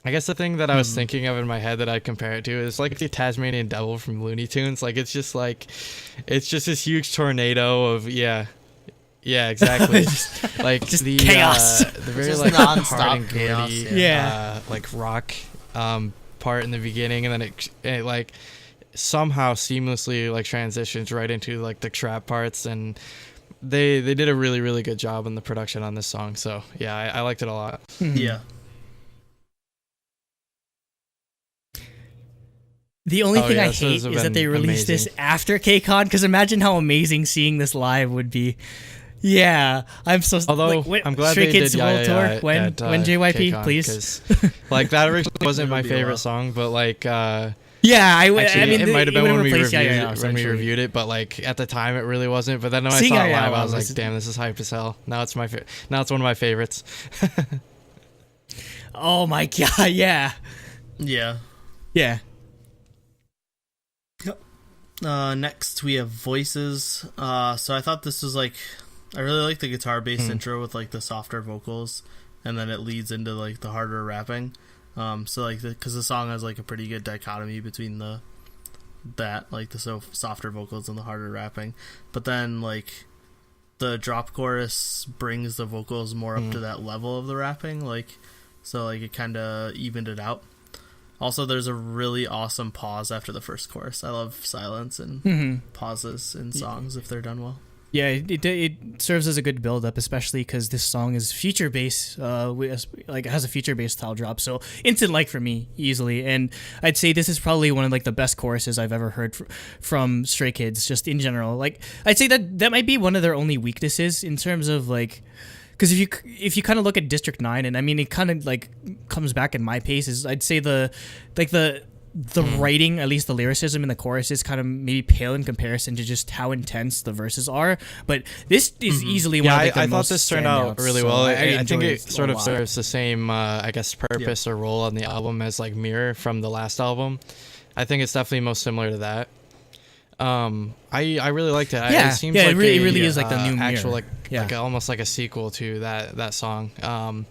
I guess the thing that I was thinking of in my head that I'd compare it to is, like, the Tasmanian Devil from Looney Tunes. Like, it's just, like, it's just this huge tornado of, yeah, exactly. Like, just the chaos. The very, like, hard and gritty, chaos, like, rock part in the beginning, and then it like somehow seamlessly like transitions right into like the trap parts, and they did a really really good job in the production on this song. So yeah, I liked it a lot. Yeah. The only thing I this hate would is have that they been released this amazing. after KCON, because imagine how amazing seeing this live would be. Yeah, I'm so. Although like, I'm glad Stray they Kids did World Tour when JYP, KCON, please. 'cause, like that originally wasn't my It'll be a favorite while. song, but like Yeah, actually, I mean, it might have been when we replaced reviewed Yaya, it, essentially. but like at the time it really wasn't. But then when I Seeing saw it Yaya live, I was was- like, damn, this is hype as hell. Now it's now it's one of my favorites. Oh my god, yeah, Yeah. yeah. Next we have voices. So I thought this was like, I really like the guitar based intro with like the softer vocals, and then it leads into like the harder rapping. So like because the song has like a pretty good dichotomy between the softer vocals and the harder rapping, but then like the drop chorus brings the vocals more up to that level of the rapping, like so like it kind of evened it out. Also, there's a really awesome pause after the first chorus. I love silence and pauses in songs if they're done well. Yeah, it serves as a good build up, especially because this song is feature bass, like it has a feature bass style drop, so instant like for me easily. And I'd say this is probably one of like the best choruses I've ever heard from Stray Kids, just in general. Like I'd say that might be one of their only weaknesses in terms of like, because if you kind of look at District 9, and I mean it kind of like comes back in my pace, is I'd say the writing, at least the lyricism in the chorus, is kind of maybe pale in comparison to just how intense the verses are. But this is easily one of like, the I most thought this turned out standouts, really so well. I enjoyed think it sort a of lot. serves the same, I guess, purpose or role on the album as like Mirror from the last album. I think it's definitely most similar to that. I really liked it. Yeah, it seems yeah, like it really is like the new actual Mirror. like almost like a sequel to that song.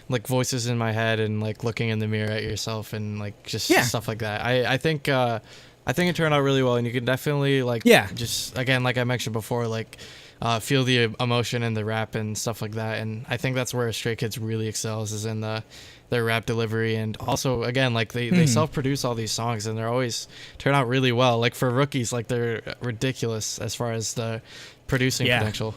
Like voices in my head and like looking in the mirror at yourself and like just stuff like that. I think it turned out really well, and you can definitely like just again, like I mentioned before, like feel the emotion in the rap and stuff like that. And I think that's where Stray Kids really excels, is in their rap delivery. And also again, like they self-produce all these songs, and they're always turn out really well. Like for rookies, like they're ridiculous as far as the producing potential.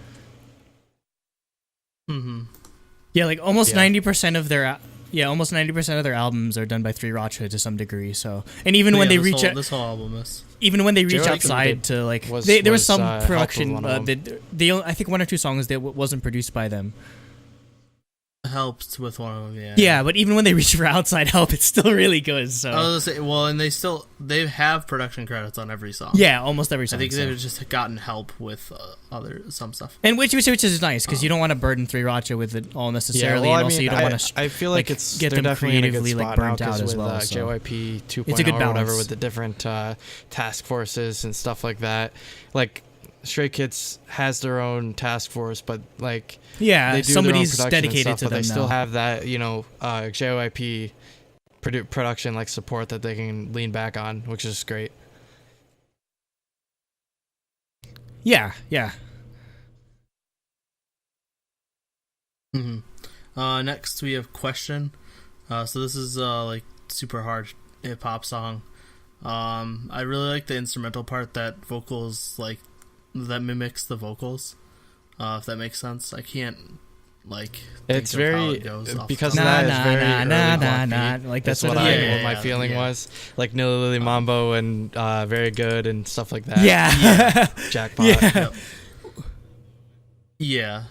Yeah, like almost 90% of their almost 90% of their albums are done by Three Racha to some degree. So, and even when they reach this whole album is, even when they reach JYP outside to like, was there was some helped with production. one of them. I think one or two songs that wasn't produced by them. helped with one of them. Yeah, but even when they reach for outside help, it's still really good. So I was gonna say, well, and they have production credits on every song. yeah, almost every I song. think so. they've just gotten help with some stuff. And which is nice, because you don't want to burden Three Racha with it all necessarily, well, and also you don't want to. I feel like it's get they're them definitely in a good creatively spot like burnt now, 'cause out as with, well. So. JYP 2.0 It's a good or whatever, balance. with the different task forces and stuff like that. Like Stray Kids has their own task force, but like Yeah, they do somebody's their own production dedicated and stuff, to but them they still now. have that JYP production like support that they can lean back on, which is great. Yeah. Next we have Question. So this is like super hard hip hop song. I really like the instrumental part that mimics the vocals. If that makes sense. I can't like. It's think of how very it goes off because the top. that is very early block beat. Like That's that's what what what my feeling was. Like Nilly Lily Mambo and Very Good and stuff like that. Yeah. Jackpot. Yeah. Yeah.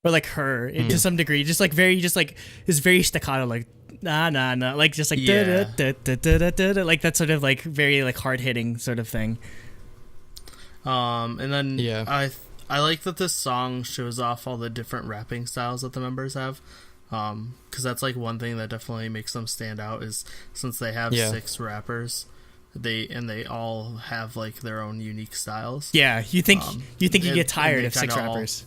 Or like her to some degree, just it's very staccato, like nah, like just like Yeah. da-da-da-da-da-da-da, like that sort of like very like hard hitting sort of thing. And then I like that this song shows off all the different rapping styles that the members have. Because that's like one thing that definitely makes them stand out, is since they have 6 rappers, they all have like their own unique styles. Yeah, you think you and get tired they of 6 kinda all- rappers.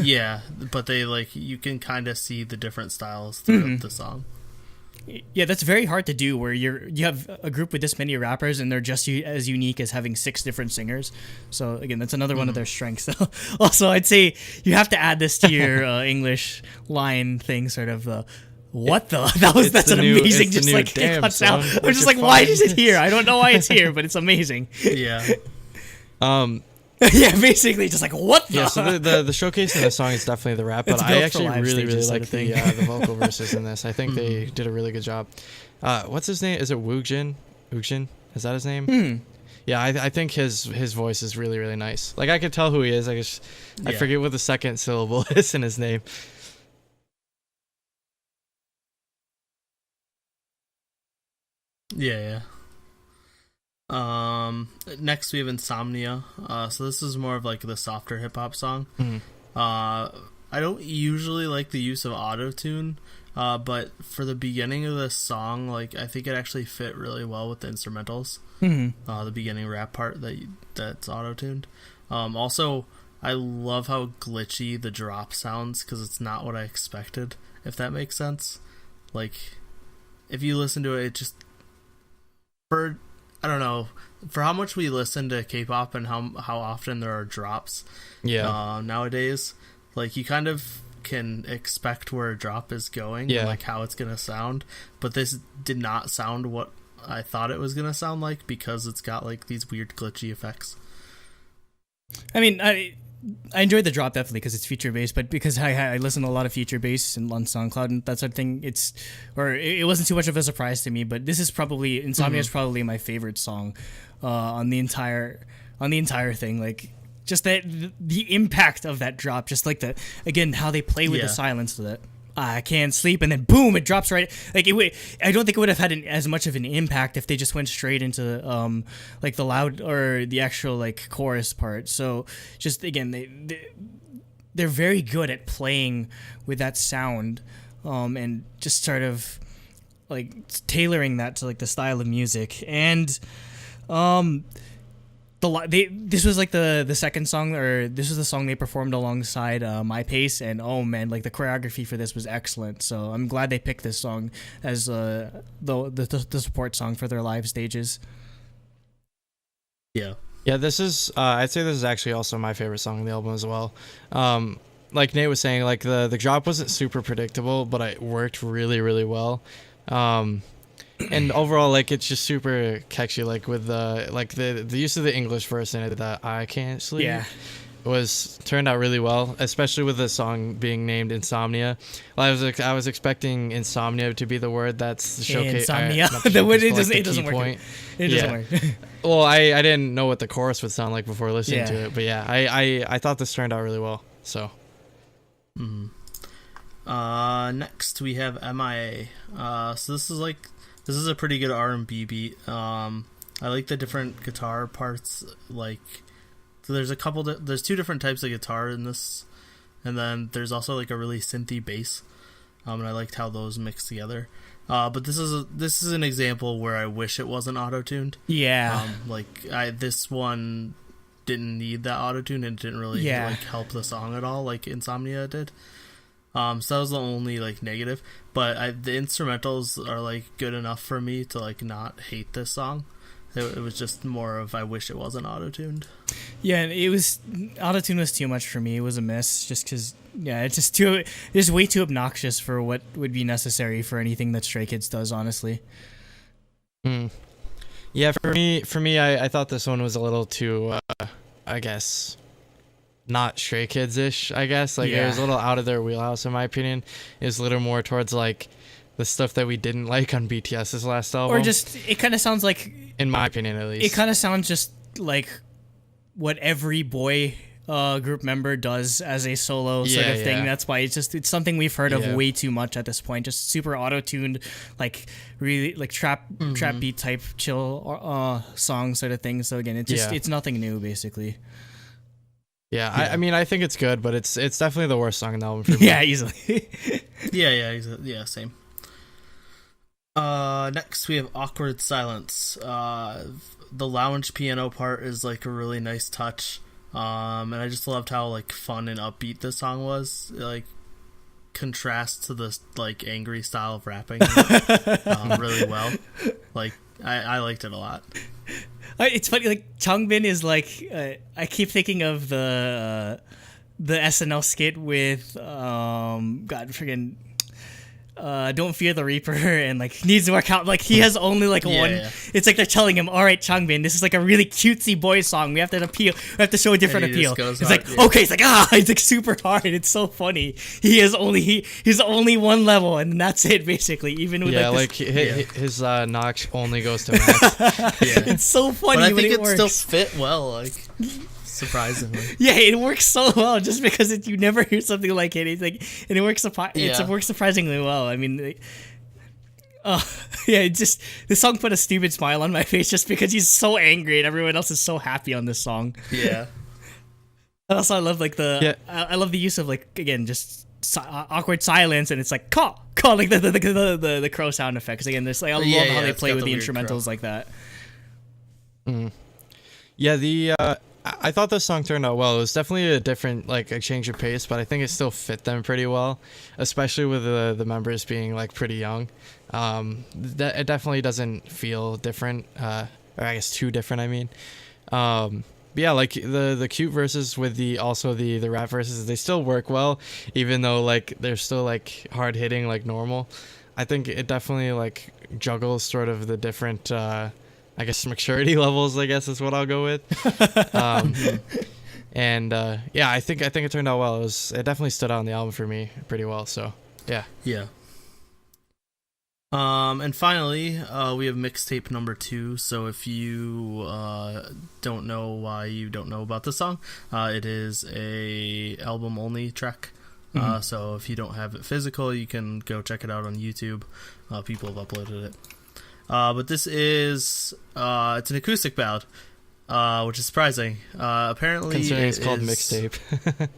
Yeah, but they like, you can kind of see the different styles throughout the song. Yeah, that's very hard to do, where you have a group with this many rappers and they're just as unique as having 6 different singers. So again, that's another one of their strengths. Also, I'd say you have to add this to your English line thing, sort of. That's an amazing, just like it cuts out. I'm just like, why is it here? I don't know why it's here, but it's amazing. Yeah. Yeah, basically, just like what the. Yeah, so the showcase in the song is definitely the rap, but It's I built for actually live really stages, like sort of the vocal verses in this. I think they did a really good job. What's his name? Is it Woojin? Is that his name? Yeah, I think his voice is really, really nice. Like, I could tell who he is. I forget what the second syllable is in his name. Yeah. Next we have Insomnia. So this is more of like the softer hip hop song. I don't usually like the use of auto-tune, but for the beginning of this song, like, I think it actually fit really well with the instrumentals. The beginning rap part that's auto-tuned. Also, I love how glitchy the drop sounds, because it's not what I expected, if that makes sense. Like, if you listen to it, it just... I don't know, for how much we listen to K-pop and how often there are drops nowadays, like, you kind of can expect where a drop is going and like how it's gonna sound, but this did not sound what I thought it was gonna sound like, because it's got like these weird glitchy effects. I mean, I enjoyed the drop definitely because it's feature based, but because I listen to a lot of feature based and on SoundCloud and that sort of thing, it wasn't too much of a surprise to me. But this is probably Insomnia is probably my favorite song on the entire thing. Like, just that the impact of that drop, just like how they play with the silence of that. I can't sleep, and then boom, it drops right. Like, I don't think it would have had as much of an impact if they just went straight into like the loud or the actual like chorus part. So just again, they're very good at playing with that sound, and just sort of like tailoring that to like the style of music. And this was like the second song, or this was the song they performed alongside My Pace, and oh man, like the choreography for this was excellent. So I'm glad they picked this song as the support song for their live stages. Yeah, this is I'd say this is actually also my favorite song on the album as well. Like Nate was saying, like the drop wasn't super predictable, but it worked really, really well. And overall, like, it's just super catchy, like with the use of the English verse in it, that I can't sleep, turned out really well, especially with the song being named Insomnia. Well, I was expecting insomnia to be the word that's the showcase. Insomnia, it doesn't work. It doesn't work. Well, I didn't know what the chorus would sound like before listening to it, but I thought this turned out really well. So. Next we have MIA. So this is a pretty good R&B beat. I like the different guitar parts. Like, so there's two different types of guitar in this, and then there's also like a really synthy bass. And I liked how those mix together. But this is an example where I wish it wasn't auto-tuned. Yeah. This one didn't need that auto-tune, and didn't really like help the song at all, like Insomnia did. So that was the only like negative, but the instrumentals are like good enough for me to like not hate this song. It was just more of, I wish it wasn't auto-tuned. Yeah, auto-tune was too much for me. It was a miss, just because it's just way too obnoxious for what would be necessary for anything that Stray Kids does, honestly. Yeah, for me, I thought this one was a little too, I guess, not Stray Kids-ish, I guess. Like, it was a little out of their wheelhouse, in my opinion. It was a little more towards, like, the stuff that we didn't like on BTS's last album. Or just, it kind of sounds like... In my opinion, at least. It kind of sounds just like what every boy group member does as a solo sort of thing. That's why it's something we've heard of way too much at this point. Just super auto-tuned, like, really, like, trap beat type chill song sort of thing. So, again, it's nothing new, basically. Yeah, I mean, I think it's good, but it's definitely the worst song in the album for me. Yeah, easily. yeah, same. Next we have Awkward Silence. The lounge piano part is like a really nice touch. And I just loved how like fun and upbeat this song was. Like, contrasts to this like angry style of rapping really well. Like, I liked it a lot. It's funny, like, Changbin is like, I keep thinking of the SNL skit with, Don't Fear the Reaper and like Needs More Count. Like he has only like one. Yeah. It's like they're telling him, all right, Changbin, this is like a really cutesy boy song. We have to appeal. We have to show a different And he appeal. just goes It's hard, like yeah. okay, it's like it's like super hard. It's so funny. He's only one level and that's it basically. Even with like his notch only goes to max. it's so funny. But I when think it works. still fit well, like surprisingly. Yeah, it works so well just because you never hear something like it. It's like and it works. It works surprisingly well. I mean. Yeah, it just the song put a stupid smile on my face just because he's so angry and everyone else is so happy on this song. Yeah. And also, I love like I love the use of like again just awkward silence and it's like caw like the crow sound effects again. There's like I love how they play with the instrumentals like that. Yeah, I thought this song turned out well. It was definitely a different, like, a change of pace, but I think it still fit them pretty well, especially with the members being, like, pretty young. That it definitely doesn't feel different, or I guess too different, I mean. But yeah, like, the cute verses with the rap verses, they still work well, even though, like, they're still, like, hard-hitting like normal. I think it definitely, like, juggles sort of the different, I guess maturity levels, I guess is what I'll go with. And yeah, I think it turned out well. It definitely stood out on the album for me pretty well. So yeah. Yeah. And finally, we have mixtape number 2. So if you don't know why you don't know about this song, it is a album only track. So if you don't have it physical, you can go check it out on YouTube. People have uploaded it. But this is it's an acoustic ballad, which is surprising. Apparently, considering it's called mixtape.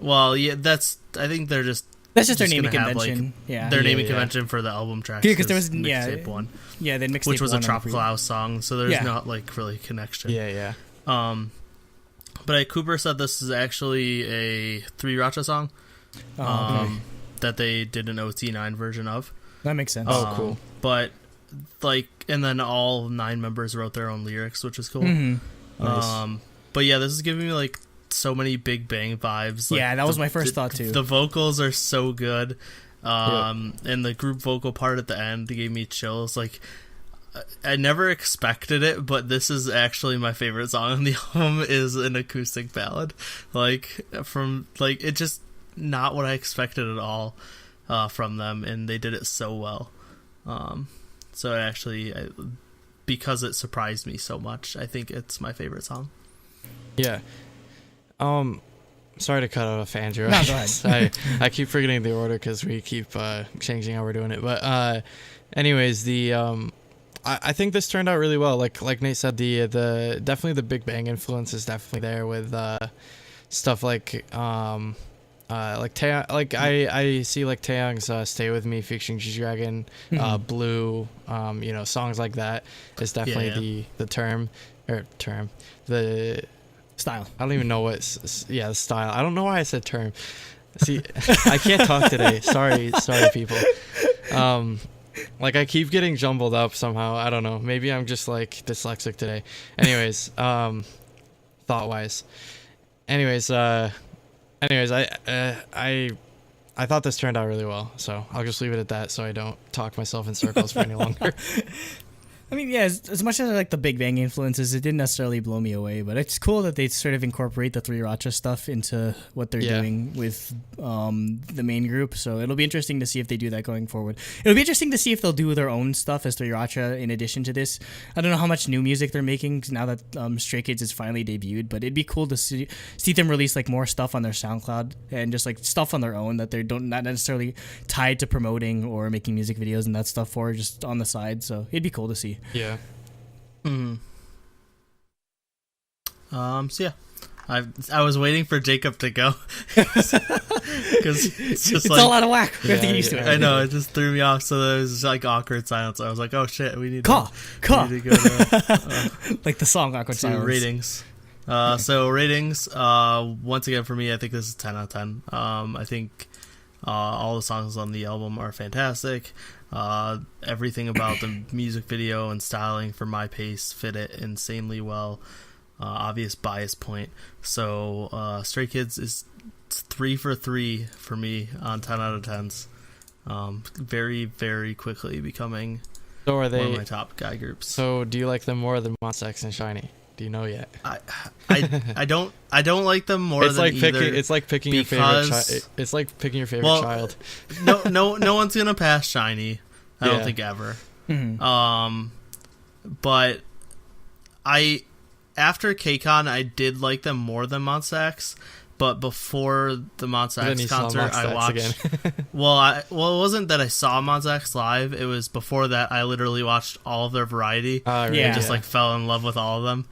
Well, yeah, I think they're just that's just their naming convention. Their naming convention for the album track. Yeah, because there was mixtape 1. Yeah, then mixtape which was a 1 Tropical House song, so there's not like really connection. Yeah. But Cooper said this is actually a 3-Racha song. That they did an OT9 version of. That makes sense. Oh, cool. But like, and then all 9 members wrote their own lyrics, which is cool. Nice. But yeah, this is giving me like so many Big Bang vibes. Like, yeah, that was my first thought too. The vocals are so good, and the group vocal part at the end gave me chills. Like, I never expected it, but this is actually my favorite song on the album. Is an acoustic ballad, like it just not what I expected at all from them, and they did it so well. So actually, because it surprised me so much, I think it's my favorite song. Yeah. Sorry to cut off Andrew. No, go ahead. I keep forgetting the order because we keep changing how we're doing it. But anyways, I think this turned out really well. Like Nate said, the definitely the Big Bang influence is definitely there with stuff like I see like Taeyong's "Stay With Me" featuring G-Dragon, "Blue," songs like that is definitely the style. I don't even know the style. I don't know why I said term. See, I can't talk today. Sorry, people. Like I keep getting jumbled up somehow. I don't know. Maybe I'm just like dyslexic today. Anyways, thought-wise. Anyways, I thought this turned out really well, so I'll just leave it at that so I don't talk myself in circles for any longer. I mean, yeah, as much as I like the Big Bang influences, it didn't necessarily blow me away, but it's cool that they sort of incorporate the 3-Racha stuff into what they're doing with the main group, so it'll be interesting to see if they do that going forward. It'll be interesting to see if they'll do their own stuff as 3-Racha in addition to this. I don't know how much new music they're making now that Stray Kids is finally debuted, but it'd be cool to see them release like more stuff on their SoundCloud and just like stuff on their own that they're not necessarily tied to promoting or making music videos and that stuff for, just on the side, so it'd be cool to see. Yeah. So yeah, I was waiting for Jacob to go because it's all out of whack. We have to get used to it. I know, it just threw me off. So there was like awkward silence. I was like, oh shit, we need to go to like the song awkward silence. Ratings. So ratings. Once again for me, I think this is 10 out of 10. I think all the songs on the album are fantastic. Everything about the music video and styling for my pace fit it insanely well. Obvious bias point. So Stray Kids is 3 for 3 for me on 10 out of 10s. Very, very quickly becoming So are they one of my top guy groups. So do you like them more than Monsta X and Shiny? Do you know yet? I don't like them more It's than like either. picking. It's like picking your favorite. It's like picking your favorite child. No one's gonna pass Shiny. I don't think ever. Mhm. But after KCON, I did like them more than Monsta X. But before the Monsta X concert, I watched. Well, it wasn't that I saw Monsta X live. It was before that I literally watched all of their variety. Right. And just like fell in love with all of them.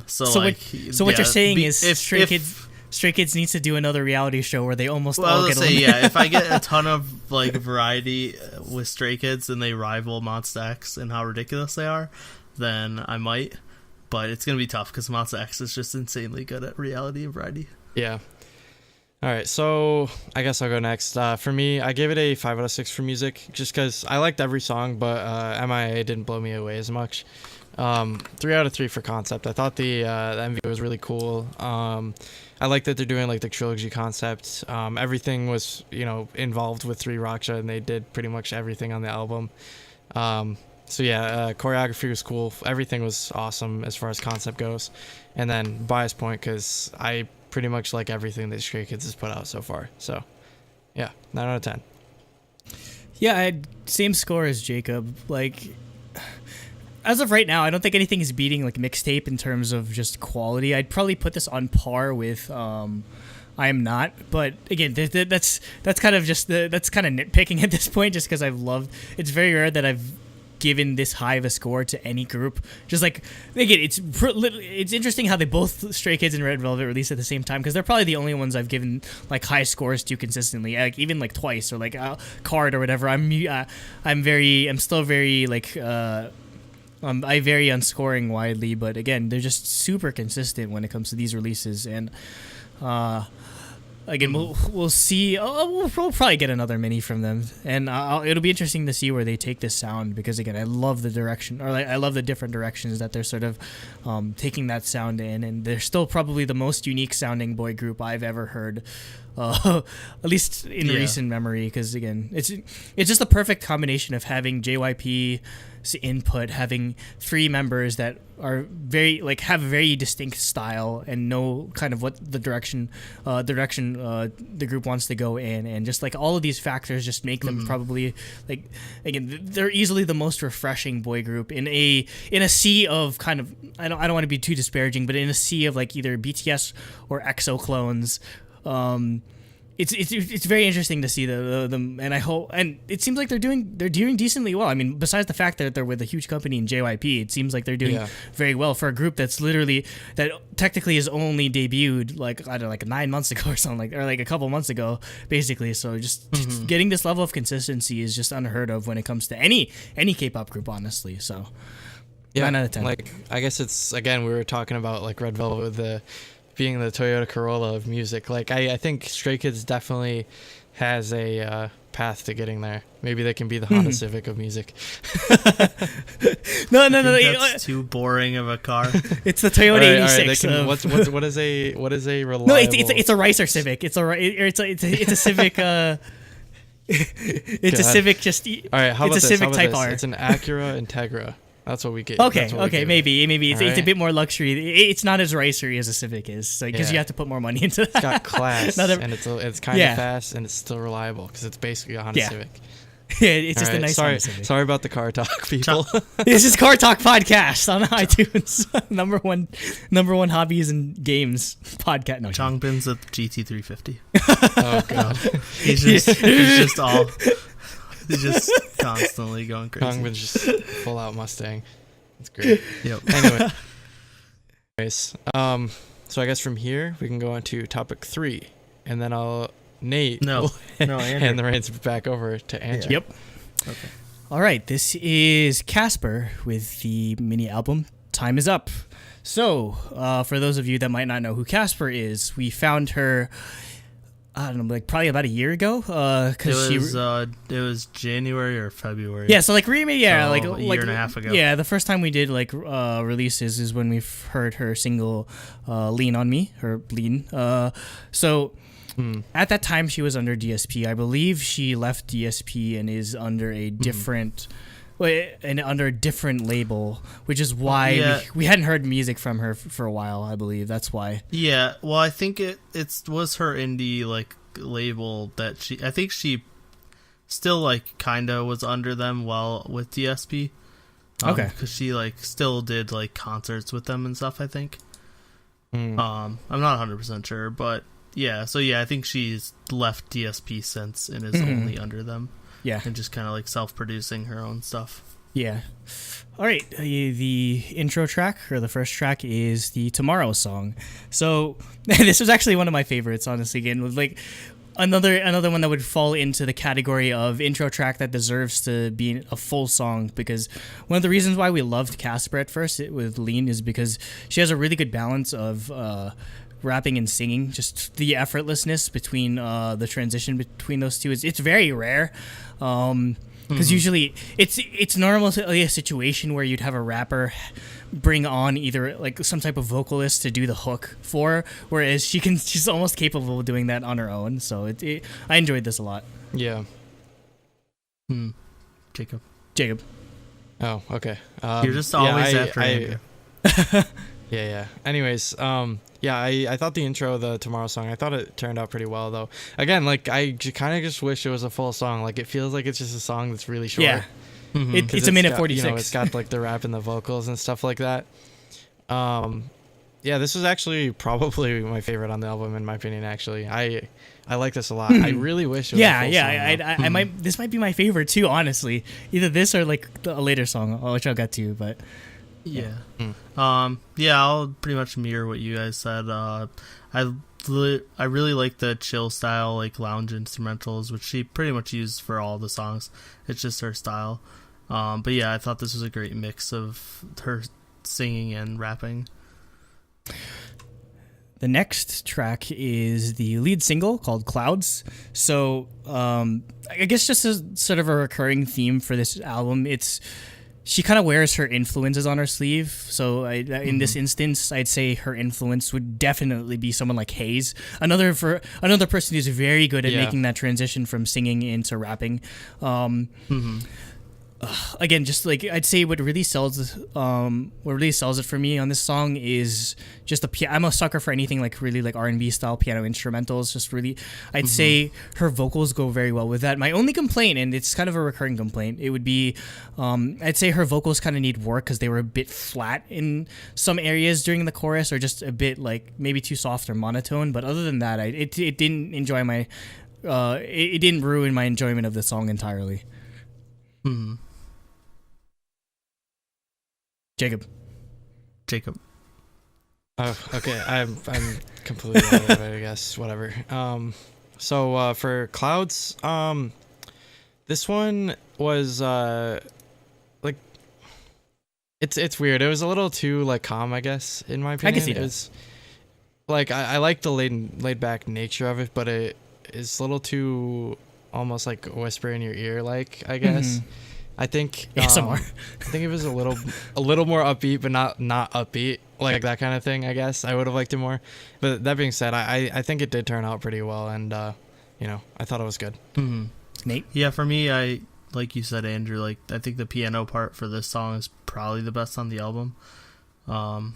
So what you're saying is Stray Kids needs to do another reality show where they almost all get eliminated. Yeah, if I get a ton of like variety with Stray Kids and they rival Monsta X and how ridiculous they are, then I might. But it's going to be tough because Monsta X is just insanely good at reality and variety. Yeah. All right, so I guess I'll go next. For me, I gave it a 5 out of 6 for music, just because I liked every song, but MIA didn't blow me away as much. 3 out of 3 for concept. I thought the MV was really cool. I like that they're doing like the trilogy concept. Everything was involved with 3 Raksha, and they did pretty much everything on the album. So yeah, choreography was cool. Everything was awesome as far as concept goes. And then bias point because I pretty much like everything that Stray Kids has put out so far. So yeah, 9 out of 10. Yeah, I had same score as Jacob. Like, as of right now, I don't think anything is beating like mixtape in terms of just quality. I'd probably put this on par with I Am Not, but again, that's kind of just that's kind of nitpicking at this point, just because I've loved. It's very rare that I've given this high of a score to any group. Just like, again, it's interesting how they both, Stray Kids and Red Velvet, released at the same time, because they're probably the only ones I've given like high scores to consistently, like even like twice, or like Card or whatever. I'm still very like I vary on scoring widely, but again, they're just super consistent when it comes to these releases. And again, we'll see. We'll probably get another mini from them, and it'll be interesting to see where they take this sound, because again, I love the direction, or like I love the different directions that they're sort of taking that sound in, and they're still probably the most unique sounding boy group I've ever heard. At least in recent memory, because again, it's just the perfect combination of having JYP's input, having 3 members that are very like have a very distinct style and know kind of what the direction the group wants to go in, and just like all of these factors just make them probably like, again, they're easily the most refreshing boy group in a sea of kind of, I don't want to be too disparaging, but in a sea of like either BTS or EXO clones. It's very interesting to see them, and I hope, and it seems like they're doing decently well. I mean, besides the fact that they're with a huge company in JYP, it seems like they're doing very well for a group that technically is only debuted like, I don't know, like 9 months ago or something, or like a couple months ago, basically. So just getting this level of consistency is just unheard of when it comes to any K-pop group, honestly. So 9 out of 10. Like, I guess it's, again, we were talking about like Red Velvet with being the Toyota Corolla of music. Like, I think Stray Kids definitely has a path to getting there. Maybe they can be the Honda Civic of music. No. That's too boring of a car. It's the Toyota 86. What is a reliable? No, it's a Ricer Civic. It's a Civic. It's a Civic. Just all right. How about it's a Civic Type R. It's an Acura Integra. That's what we get. Okay, maybe it's a bit more luxury. It's not as racery as a Civic is, because you have to put more money into that. It's got class, and it's kind of fast, and it's still reliable because it's basically a Honda Civic. Yeah, it's just a nice Honda Civic. Sorry about the car talk, people. This is Car Talk Podcast on iTunes. number one hobbies and games podcast. No, Changbin's at GT350. Oh god, he's just constantly going crazy. Changbin's just full out Mustang. That's great. Yep. Anyways, so I guess from here we can go on to topic 3, and then Nate will hand the reins back over to Andrew. Yep. Okay. All right. This is Casper with the mini album Time Is Up. So, for those of you that might not know who Casper is, we found her, I don't know, like probably about a year ago. It was January or February. Yeah, so like like a year and a half ago. Yeah, the first time we did like releases is when we heard her single "Lean on Me," her "Lean." So At that time, she was under DSP. I believe she left DSP and is under a different, under a different label, which is why we hadn't heard music from her for a while. I believe that's why. Yeah, well, I think it was her indie like label that I think she still like kind of was under them while with DSP. Okay, because she like still did like concerts with them and stuff, I think. I'm not 100% sure, but yeah, so yeah, I think she's left DSP since and is only under them. Yeah, and just kind of like self-producing her own stuff. Yeah. All right, the intro track, or the first track, is the Tomorrow song. So this was actually one of my favorites, honestly. Again, with like another one that would fall into the category of intro track that deserves to be a full song, because one of the reasons why we loved KASPER at first with Lean is because she has a really good balance of rapping and singing. Just the effortlessness between the transition between those two it's very rare. Because usually it's normally a situation where you'd have a rapper bring on either like some type of vocalist to do the hook for, whereas she's almost capable of doing that on her own. So I enjoyed this a lot. Yeah. Jacob. Oh, okay. You're just always after Andrew. Yeah. Anyways, I thought the intro of the Tomorrow song, I thought it turned out pretty well, though. Again, like, I kind of just wish it was a full song. Like, it feels like it's just a song that's really short. Yeah. It's a minute 46. You know, it's got, like, the rap and the vocals and stuff like that. Yeah, this was actually probably my favorite on the album, in my opinion, actually. I like this a lot. I really wish it was a full song. I might. This might be my favorite, too, honestly. Either this or, like, a later song, which I'll get to, but... Yeah. I'll pretty much mirror what you guys said. I really like the chill style, like lounge instrumentals, which she pretty much used for all the songs. It's just her style. But yeah, I thought this was a great mix of her singing and rapping. The next track is the lead single called Clouds. So I guess just as sort of a recurring theme for this album, she kind of wears her influences on her sleeve. So in this instance, I'd say her influence would definitely be someone like Hayes. Another person who's very good at making that transition from singing into rapping. Again, just like I'd say, what really sells it for me on this song is just the I'm a sucker for anything like really like R&B style piano instrumentals. Just really, I'd say her vocals go very well with that. My only complaint, and it's kind of a recurring complaint, it would be, I'd say her vocals kind of need work because they were a bit flat in some areas during the chorus, or just a bit like maybe too soft or monotone. But other than that, it didn't enjoy my, it didn't ruin my enjoyment of the song entirely. Jacob. Oh, okay. I'm completely out of it, I guess. Whatever. So for Clouds, this one was like it's weird. It was a little too like calm, I guess, in my opinion. I can see that. It was like I like the laid back nature of it, but it is a little too almost like whisper in your ear, like, I guess. I think ASMR. I think it was a little more upbeat, but not upbeat, like that kind of thing. I guess I would have liked it more. But that being said, I think it did turn out pretty well, and I thought it was good. Nate? Yeah, for me, I like you said, Andrew. Like, I think the piano part for this song is probably the best on the album. I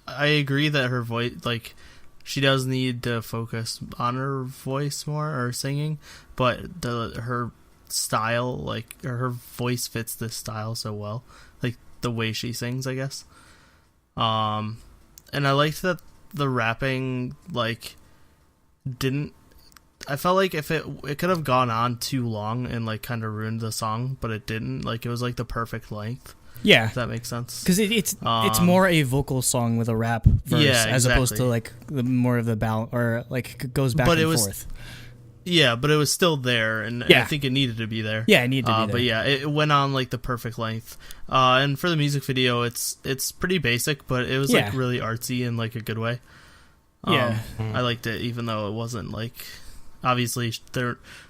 agree that her voice, like, she does need to focus on her voice more, or singing, but her style, like, or her voice fits this style so well, like the way she sings, I guess. And I liked that the rapping, like, I felt like if it could have gone on too long and like kind of ruined the song, but it didn't. Like, it was like the perfect length. Yeah, if that makes sense. Because it's more a vocal song with a rap verse, as opposed to like the more of the balance, or like goes back and forth. Yeah, but it was still there, and I think it needed to be there. Yeah, it needed to be there. But yeah, it went on like the perfect length. And for the music video, it's pretty basic, but it was like really artsy in like a good way. I liked it, even though it wasn't like, obviously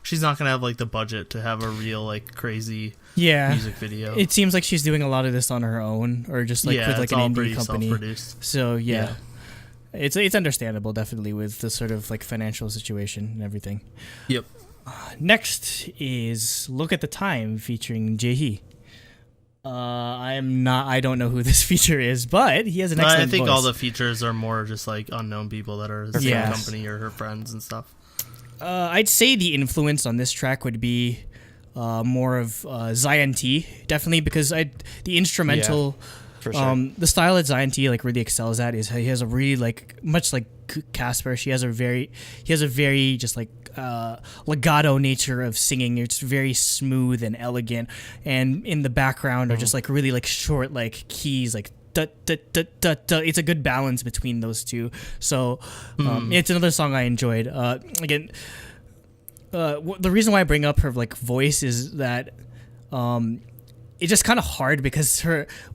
she's not gonna have like the budget to have a real like crazy music video. It seems like she's doing a lot of this on her own, or just like with like an indie company. Self-produced. So it's understandable definitely with the sort of like financial situation and everything. Yep. Next is Look at the Time featuring Jaehee. I don't know who this feature is, but he has an excellent I think voice. all the features are more just like unknown people that are the same company or her friends and stuff. I'd say the influence on this track would be more of Zion T, definitely, because the instrumental, for sure. the style that Zion T like really excels at is he has a really like much like KASPER. He has a very just like legato nature of singing. It's very smooth and elegant, and in the background are just like really like short like keys like. It's a good balance between those two. So it's another song I enjoyed. Again, the reason why I bring up her like voice is that it's just kind of hard because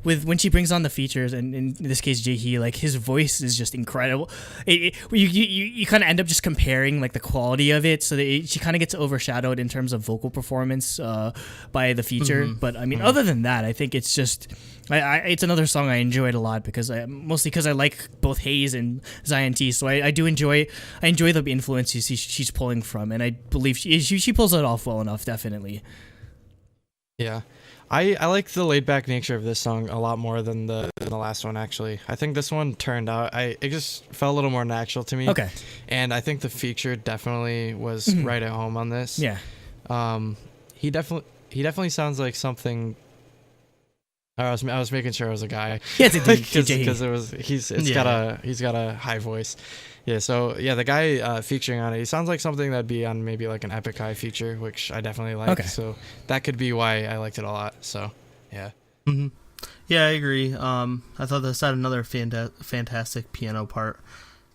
when she brings on the features, and in this case Jaehee, like his voice is just incredible. You kind of end up just comparing like the quality of it, so that she kind of gets overshadowed in terms of vocal performance by the feature. But I mean, other than that, I think it's just it's another song I enjoyed a lot mostly because I like both Hayes and Zion T. So I enjoy the influences she's pulling from, and I believe she pulls it off well enough, definitely. Yeah. I like the laid back nature of this song a lot more than the last one, actually. I think this one turned out, it just felt a little more natural to me. Okay. And I think the feature definitely was right at home on this. Yeah. He definitely sounds like something. I was making sure it was a guy. Yeah, it's a because he's got a high voice. Yeah, so yeah, the guy featuring on it, he sounds like something that'd be on maybe like an Epic High feature, which I definitely like. Okay. So that could be why I liked it a lot. So yeah. Mm-hmm. Yeah, I agree. I thought this had another fantastic piano part,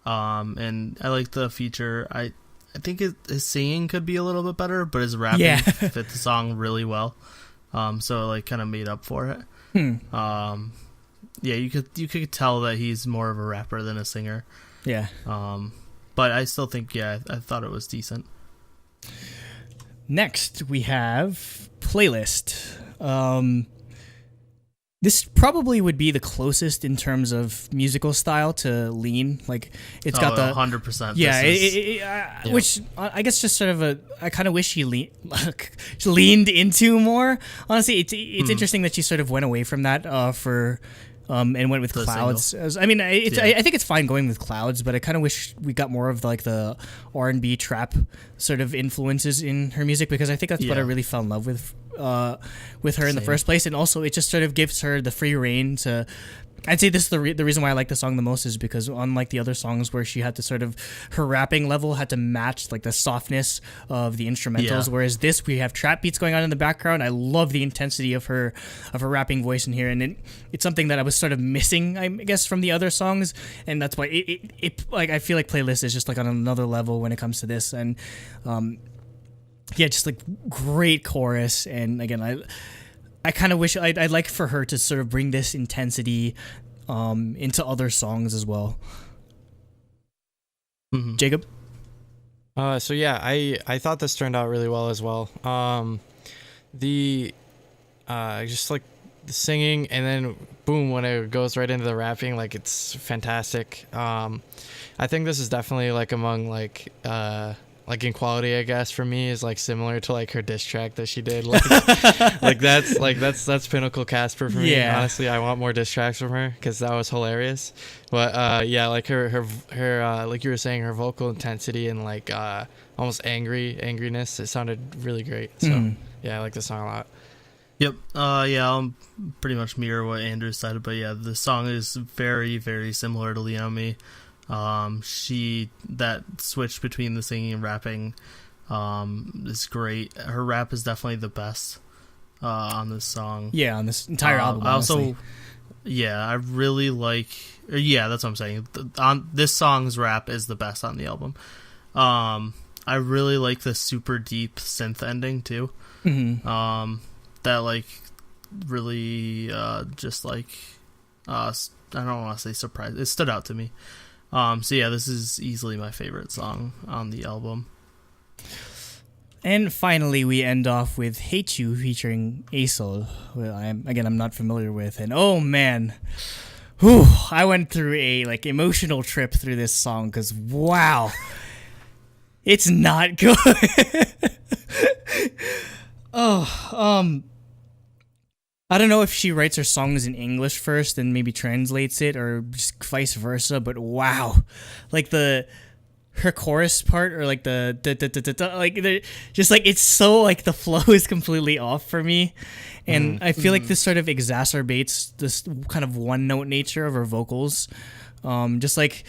and I like the feature. I think his singing could be a little bit better, but his rapping fit the song really well. So it like kind of made up for it. Yeah, you could tell that he's more of a rapper than a singer. Yeah. But I still think, I thought it was decent. Next, we have Playlist. This probably would be the closest in terms of musical style to Lean. Like, it's got the 100%. Yeah, which I guess just sort of I kind of wish she leaned into more. Honestly, it's interesting that she sort of went away from that and went with Clouds. I mean, I think it's fine going with Clouds, but I kind of wish we got more of like the R&B trap sort of influences in her music, because I think that's what I really fell in love with her in the first place. And also it just sort of gives her the free reign to, I'd say this is the reason why I like the song the most, is because unlike the other songs where she had to sort of, her rapping level had to match like the softness of the instrumentals, whereas this, we have trap beats going on in the background. I love the intensity of her rapping voice in here, and it's something that I was sort of missing, I guess, from the other songs, and that's why it like I feel like Playlist is just like on another level when it comes to this. And just like great chorus, and again, I kind of wish I'd like for her to sort of bring this intensity into other songs as well. Jacob? So yeah, I thought this turned out really well as well. Just like the singing, and then boom, when it goes right into the rapping, like it's fantastic. I think this is definitely like among like in quality, I guess, for me, is like similar to like her diss track that she did. Like that's pinnacle KASPER for me. Yeah. Honestly, I want more diss tracks from her because that was hilarious. But like her like you were saying, her vocal intensity and like almost angriness, it sounded really great. So yeah, I like the song a lot. Yep. I'll pretty much mirror what Andrew said, but yeah, the song is very, very similar to Lean on Me. That switch between the singing and rapping is great. Her rap is definitely the best on this song. Yeah, on this entire album. Honestly. I really like. That's what I'm saying. On this song's rap is the best on the album. I really like the super deep synth ending too. That like really just like I don't want to say surprised. It stood out to me. So yeah, this is easily my favorite song on the album. And finally, we end off with Hate You featuring Asol, who I'm not familiar with. And oh man, whew, I went through a like emotional trip through this song because wow, it's not good. I don't know if she writes her songs in English first and maybe translates it or just vice versa, but wow, like her chorus part or like just like it's so like the flow is completely off for me, and I feel like this sort of exacerbates this kind of one note nature of her vocals, just like.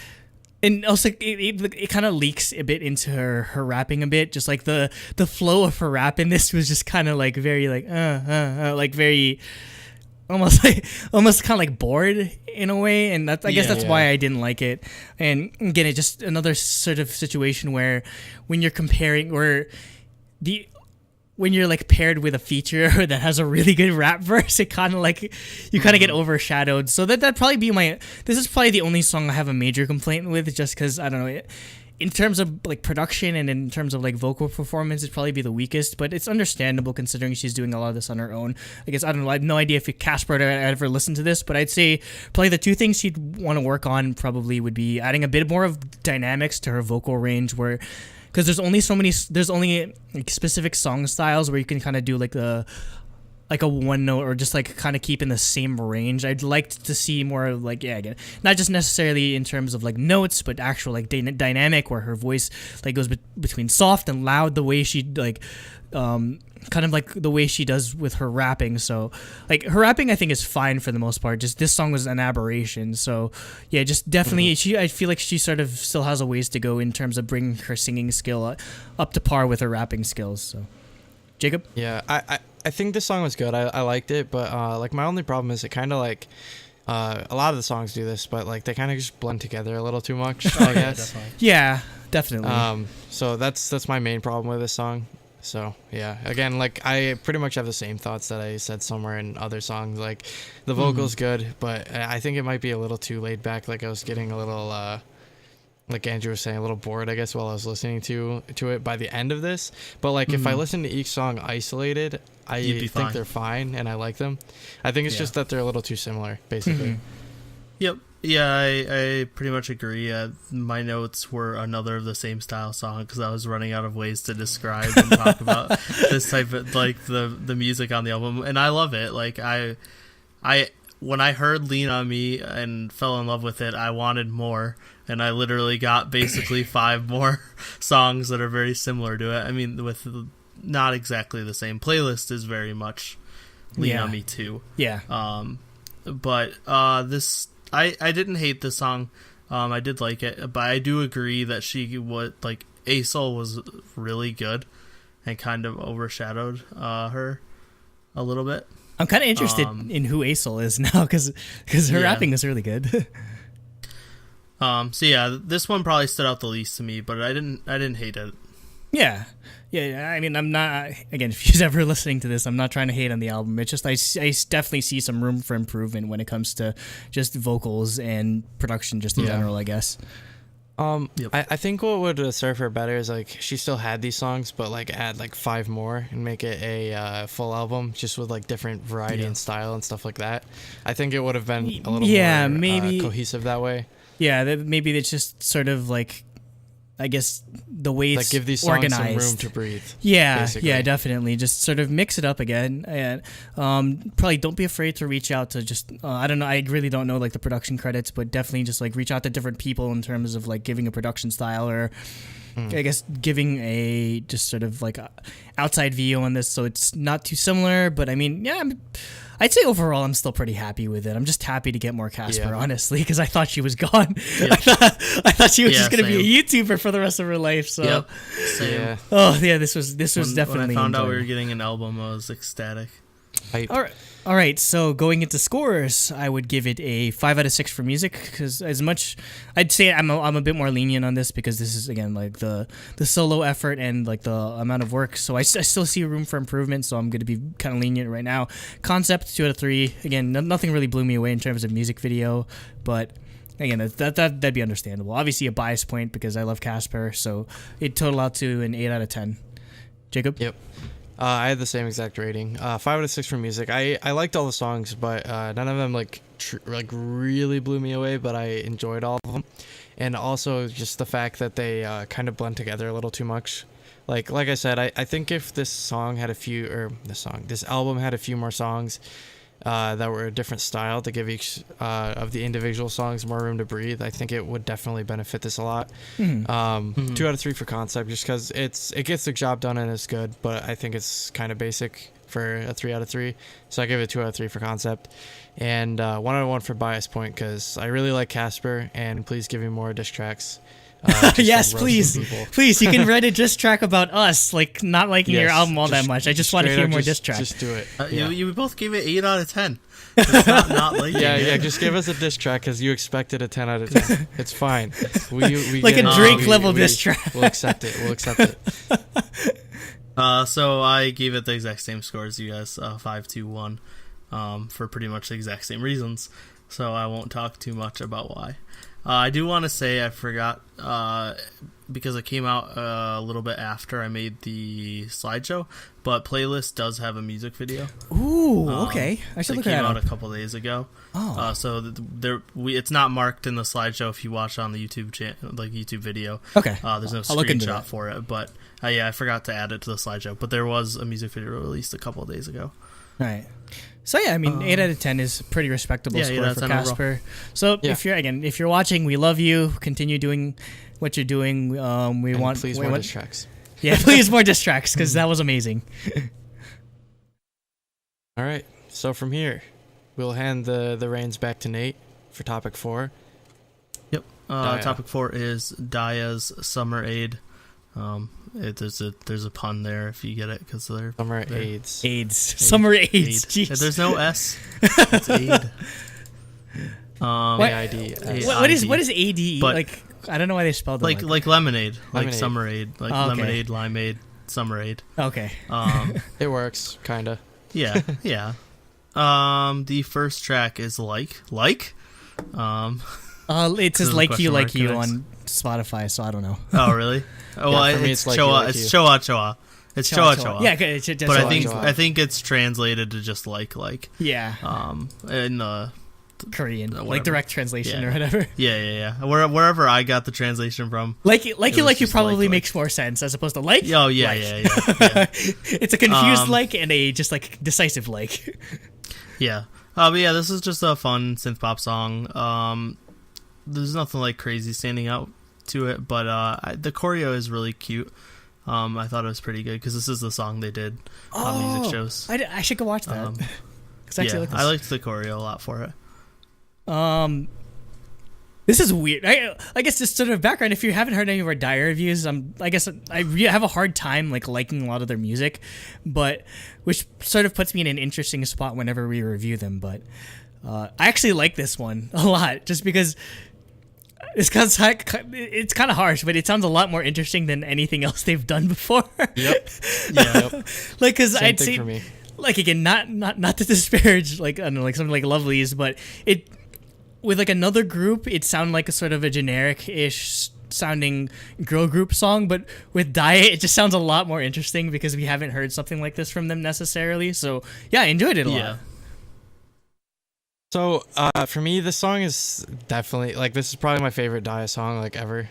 And also, it kind of leaks a bit into her rapping a bit. Just like the flow of her rap in this was just kind of like very like like very almost kind of like bored in a way. And I guess that's why I didn't like it. And again, it's just another sort of situation where when you're comparing when you're like paired with a feature that has a really good rap verse, it kind of like you kind of get overshadowed. So that'd probably be this is probably the only song I have a major complaint with, just because I don't know, in terms of like production and in terms of like vocal performance, it'd probably be the weakest. But it's understandable considering she's doing a lot of this on her own. I guess I don't know. I have no idea if Casper had ever listened to this, but I'd say probably the two things she'd want to work on probably would be adding a bit more of dynamics to her vocal range, where. Because there's only like specific song styles where you can kind of do like a one note or just like kind of keep in the same range. I'd like to see more of like, again, not just necessarily in terms of like notes, but actual like dynamic where her voice like goes between soft and loud, the way she like, kind of like the way she does with her rapping. So like her rapping I think is fine for the most part, just this song was an aberration. So yeah, just definitely I feel like she sort of still has a ways to go in terms of bringing her singing skill up to par with her rapping skills. So Jacob? Yeah, I think this song was good. I liked it, but like my only problem is it kind of like a lot of the songs do this, but like they kind of just blend together a little too much, I guess. Yeah, definitely. So that's my main problem with this song. So yeah, again, like I pretty much have the same thoughts that I said somewhere in other songs. Like the vocal's good, but I think it might be a little too laid back. Like I was getting a little, like Andrew was saying, a little bored, I guess, while I was listening to it by the end of this. But like if I listen to each song isolated, I think they're fine and I like them. I think it's just that they're a little too similar, basically. Yep. Yeah, I pretty much agree. My notes were another of the same style song because I was running out of ways to describe and talk about this type of like the music on the album, and I love it. Like I when I heard "Lean on Me" and fell in love with it, I wanted more, and I literally got basically 5 more songs that are very similar to it. I mean, with not exactly the same. Playlist is very much "Lean on Me" too. Yeah. But this. I didn't hate this song. I did like it, but I do agree that ASOL was really good and kind of overshadowed her a little bit. I'm kind of interested in who ASOL is now because her rapping is really good. So yeah, this one probably stood out the least to me, but I didn't hate it. Yeah. I mean, I'm not, again, if you're ever listening to this, I'm not trying to hate on the album. It's just I definitely see some room for improvement when it comes to just vocals and production just in general, I guess. I think what would serve her better is like she still had these songs, but like add like 5 more and make it a full album just with like different variety and style and stuff like that. I think it would have been a little more maybe cohesive that way. Yeah, maybe it's just sort of like, I guess the way it's like give these songs organized. some room to breathe. Yeah, basically. Yeah, definitely. Just sort of mix it up again, and probably don't be afraid to reach out to just I don't know. I really don't know like the production credits, but definitely just like reach out to different people in terms of like giving a production style or I guess giving a just sort of like a outside view on this, so it's not too similar. But I mean, yeah. I'd say overall I'm still pretty happy with it. I'm just happy to get more Casper, honestly, because I thought she was gone. I thought she was just going to be a YouTuber for the rest of her life. So, same. Yeah. Oh yeah, this was definitely. When I found out we were getting an album, I was ecstatic. All right. So going into scores, I would give it a 5 out of 6 for music because as much I'd say I'm a bit more lenient on this because this is again like the solo effort and like the amount of work. So I still see room for improvement. So I'm going to be kind of lenient right now. Concept 2 out of 3. Again, nothing really blew me away in terms of music video, but. Again, that'd be understandable. Obviously, a bias point because I love Casper, so it total out to an 8 out of 10. Jacob? Yep. I had the same exact rating. 5 out of 6 for music. I liked all the songs, but none of them like really blew me away. But I enjoyed all of them, and also just the fact that they kind of blend together a little too much. Like I said, I think if this album had a few more songs that were a different style to give each of the individual songs more room to breathe, I think it would definitely benefit this a lot. 2 out of 3 for concept, just because it gets the job done and it's good, but I think it's kind of basic for a 3 out of 3. So I give it 2 out of 3 for concept, and 1 out of 1 for bias point, because I really like KASPER, and please give me more diss tracks. Yes, please. Please, you can write a diss track about us, like not liking your album all that much. I just want to hear more diss tracks. Just do it. You both gave it 8 out of 10. It's not liking it. Yeah, just give us a diss track, because you expected a 10 out of 10. It's fine. We like a Drake level diss track. We'll accept it. So I gave it the exact same score as you guys, 5-2-1, for pretty much the exact same reasons. So I won't talk too much about why. I do want to say I forgot, because it came out a little bit after I made the slideshow, but Playlist does have a music video. Ooh, okay. I should look at it. It came out a couple days ago. Oh. So it's not marked in the slideshow if you watch it on the YouTube video. Okay. There's no screenshot for it, but I forgot to add it to the slideshow. But there was a music video released a couple of days ago. Right. So yeah, I mean, 8 out of 10 is a pretty respectable score for KASPER. So if you're watching, we love you. Continue doing what you're doing. Please more diss tracks. Yeah, please more diss tracks, because that was amazing. All right. So from here, we'll hand the reins back to Nate for topic 4. Yep. Topic 4 is Daya's Summer Aid. There's a pun there if you get it, because they're Summer AIDS. Summer AIDS. Jeez. There's no S. It's aid. AID. What is AD? But, like, I don't know why they spelled it like lemonade, like Summer Aid, like lemonade, limeade, Summer Aid. Okay. It works, kinda. Yeah. The first track is like. It says like you on Spotify, so I don't know. Oh really? Oh, well, for me, it's like Choa. It's Choa. It's Choa. Yeah, but I think it's translated to just like. Yeah. In the Korean, like direct translation or whatever. Yeah. Wherever I got the translation from. Like you probably makes more sense as opposed to like. Oh yeah, like. Yeah. It's a confused like and a just like decisive like. Yeah. But yeah, this is just a fun synth pop song. There's nothing like crazy standing out to it, but the choreo is really cute. I thought it was pretty good, because this is the song they did on music shows. I should go watch that. I liked the choreo a lot for it. This is weird. I guess just sort of background. If you haven't heard any of our Daya reviews, I guess I have a hard time like liking a lot of their music, but which sort of puts me in an interesting spot whenever we review them. But I actually like this one a lot, just because it's kind of harsh, but it sounds a lot more interesting than anything else they've done before. Yep. Yeah. Like, because I'd say, say, like, again, not to disparage like I don't know, like something like Lovely's, but it with like another group, it sounded like a sort of a generic-ish sounding girl group song, but with Daya, it just sounds a lot more interesting because we haven't heard something like this from them necessarily. So yeah, I enjoyed it a lot. So, for me, this song is definitely, like, this is probably my favorite Daya song, like, ever.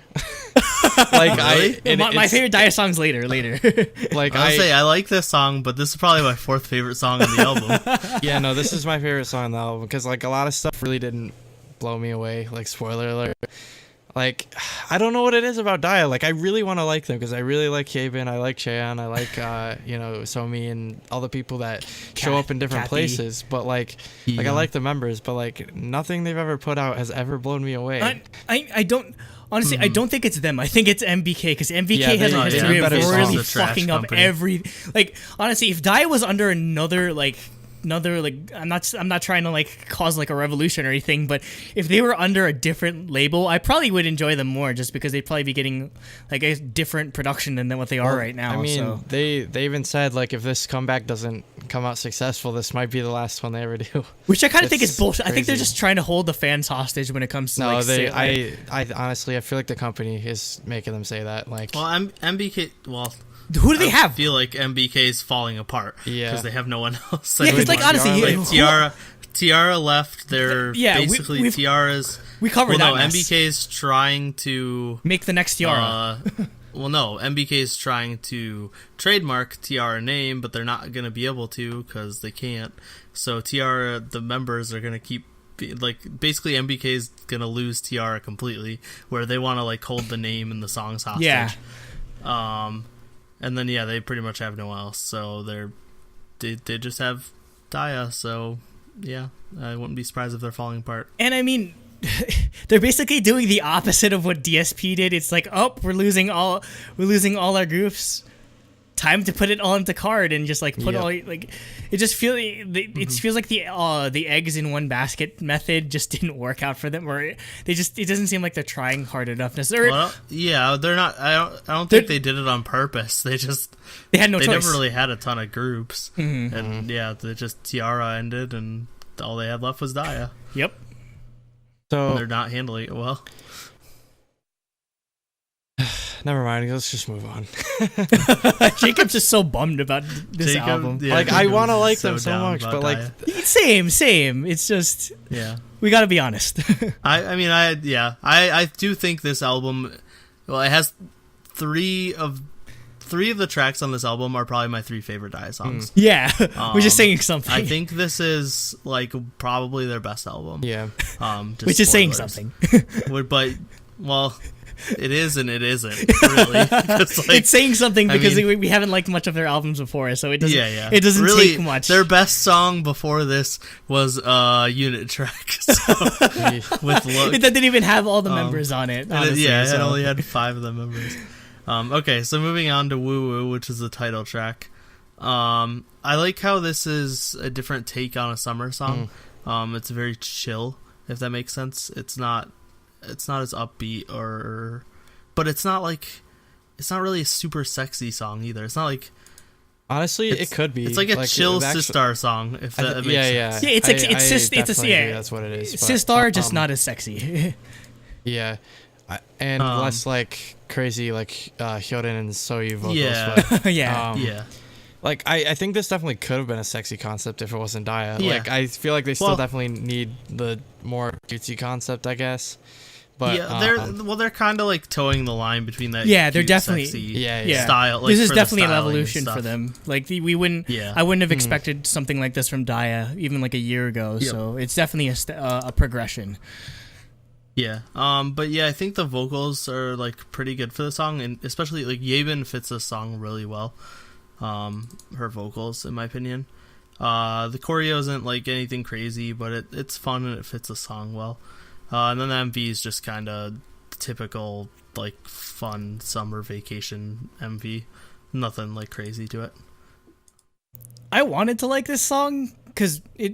My favorite Daya song's later. Like, I like this song, but this is probably my 4th favorite song on the album. Yeah, no, this is my favorite song on the album, because, like, a lot of stuff really didn't blow me away, like, spoiler alert. Like, I don't know what it is about Daya. Like, I really want to like them, because I really like Kevin, I like Cheon, I like, Somi, and all the people that show up in different places. But, like, I like the members, but, like, nothing they've ever put out has ever blown me away. I don't... Honestly, I don't think it's them. I think it's MBK, because MBK has a history of really fucking up every... Like, honestly, if Daya was under another, I'm not trying to like cause like a revolution or anything, but if they were under a different label, I probably would enjoy them more, just because they'd probably be getting like a different production than what they are right now. I mean, so. they even said, like, if this comeback doesn't come out successful, this might be the last one they ever do. Which I kind of think is bullshit. Crazy. I think they're just trying to hold the fans hostage when it comes to I honestly, I feel like the company is making them say that. Like, well, MBK, Who do they I have? feel like MBK's falling apart. Yeah. Because they have no one else. Yeah, because like honestly, like Tiara left. They're Yeah, basically Tiara's. we covered Well, that. no, mess. MBK's trying to Make the next Tiara. well, no, MBK's trying to trademark Tiara name, but they're not going to be able to because they can't. So Tiara, the members are going to keep like basically MBK's going to lose Tiara completely, where they want to like hold the name and the songs hostage. Yeah. And then they pretty much have no one else, so they just have Daya. So yeah, I wouldn't be surprised if they're falling apart. And I mean, they're basically doing the opposite of what DSP did. It's like, oh, we're losing all our groups. Time to put it all into card and just like put all like it just feels feels like the eggs in one basket method just didn't work out for them, or it doesn't seem like they're trying hard enough necessarily. Well, yeah, they're not. I don't think they did it on purpose. They had no choice. They never really had a ton of groups, and they just Tiara ended, and all they had left was Daya. Yep. So and they're not handling it well. never mind. Let's just move on. Jacob's just so bummed about this album. Yeah, like I want to like them so much, but like same. It's just we got to be honest. I do think this album. Well, it has three of the tracks on this album are probably my 3 favorite Daya songs. Yeah, we're just saying something. I think this is like probably their best album. Yeah, which is saying something. But it is and it isn't really. It's saying something because we haven't liked much of their albums before, so it doesn't. It doesn't really take much. Their best song before this was Unit Track. So, with Look. That didn't even have all the members on it. Honestly, it only had 5 of the members. Okay, so moving on to Woo Woo, which is the title track. I like how this is a different take on a summer song. It's very chill, if that makes sense. It's not as upbeat but it's not really a super sexy song either. It's not like, honestly, it could be. It's like a chill Sistar song, if that makes sense. Yeah, that's what it is. Sistar, just not as sexy. Yeah, and less like crazy like Hyorin and Soyu vocals. Yeah, but, yeah. Like I think this definitely could have been a sexy concept if it wasn't Daya. Yeah. Like I feel like they still definitely need the more cutesy concept, I guess. But they're kind of like towing the line between that. Yeah, they're definitely style. Like, this is definitely an evolution for them. Like I wouldn't have expected something like this from Daya even like a year ago. Yep. So it's definitely a progression. Yeah. But yeah, I think the vocals are like pretty good for the song, and especially like Yebin fits the song really well. Her vocals, in my opinion. The choreo isn't like anything crazy, but it's fun and it fits the song well. And then the MV is just kind of typical, like, fun summer vacation MV. Nothing, like, crazy to it. I wanted to like this song because it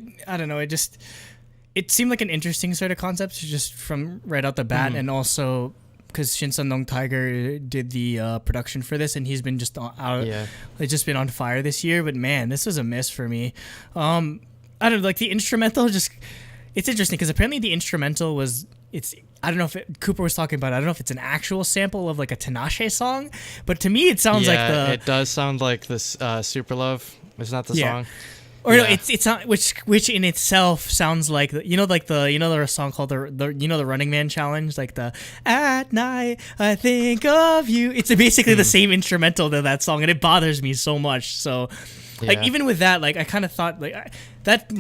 seemed like an interesting sort of concept just from right out the bat, and also because Shinsan Tiger did the production for this, and he's been just it's just been on fire this year. But man, this was a miss for me. I don't know, like the instrumental just. It's interesting because apparently the instrumental I don't know if Cooper was talking about it. I don't know if it's an actual sample of like a Tinashe song, but to me it sounds like it does sound like this Super Love. It's not the song. Or no, it's not, which in itself sounds like the song called the Running Man challenge, like the At Night I Think of You. It's basically the same instrumental to that song, and it bothers me so much. So like even with that, like I kind of thought like that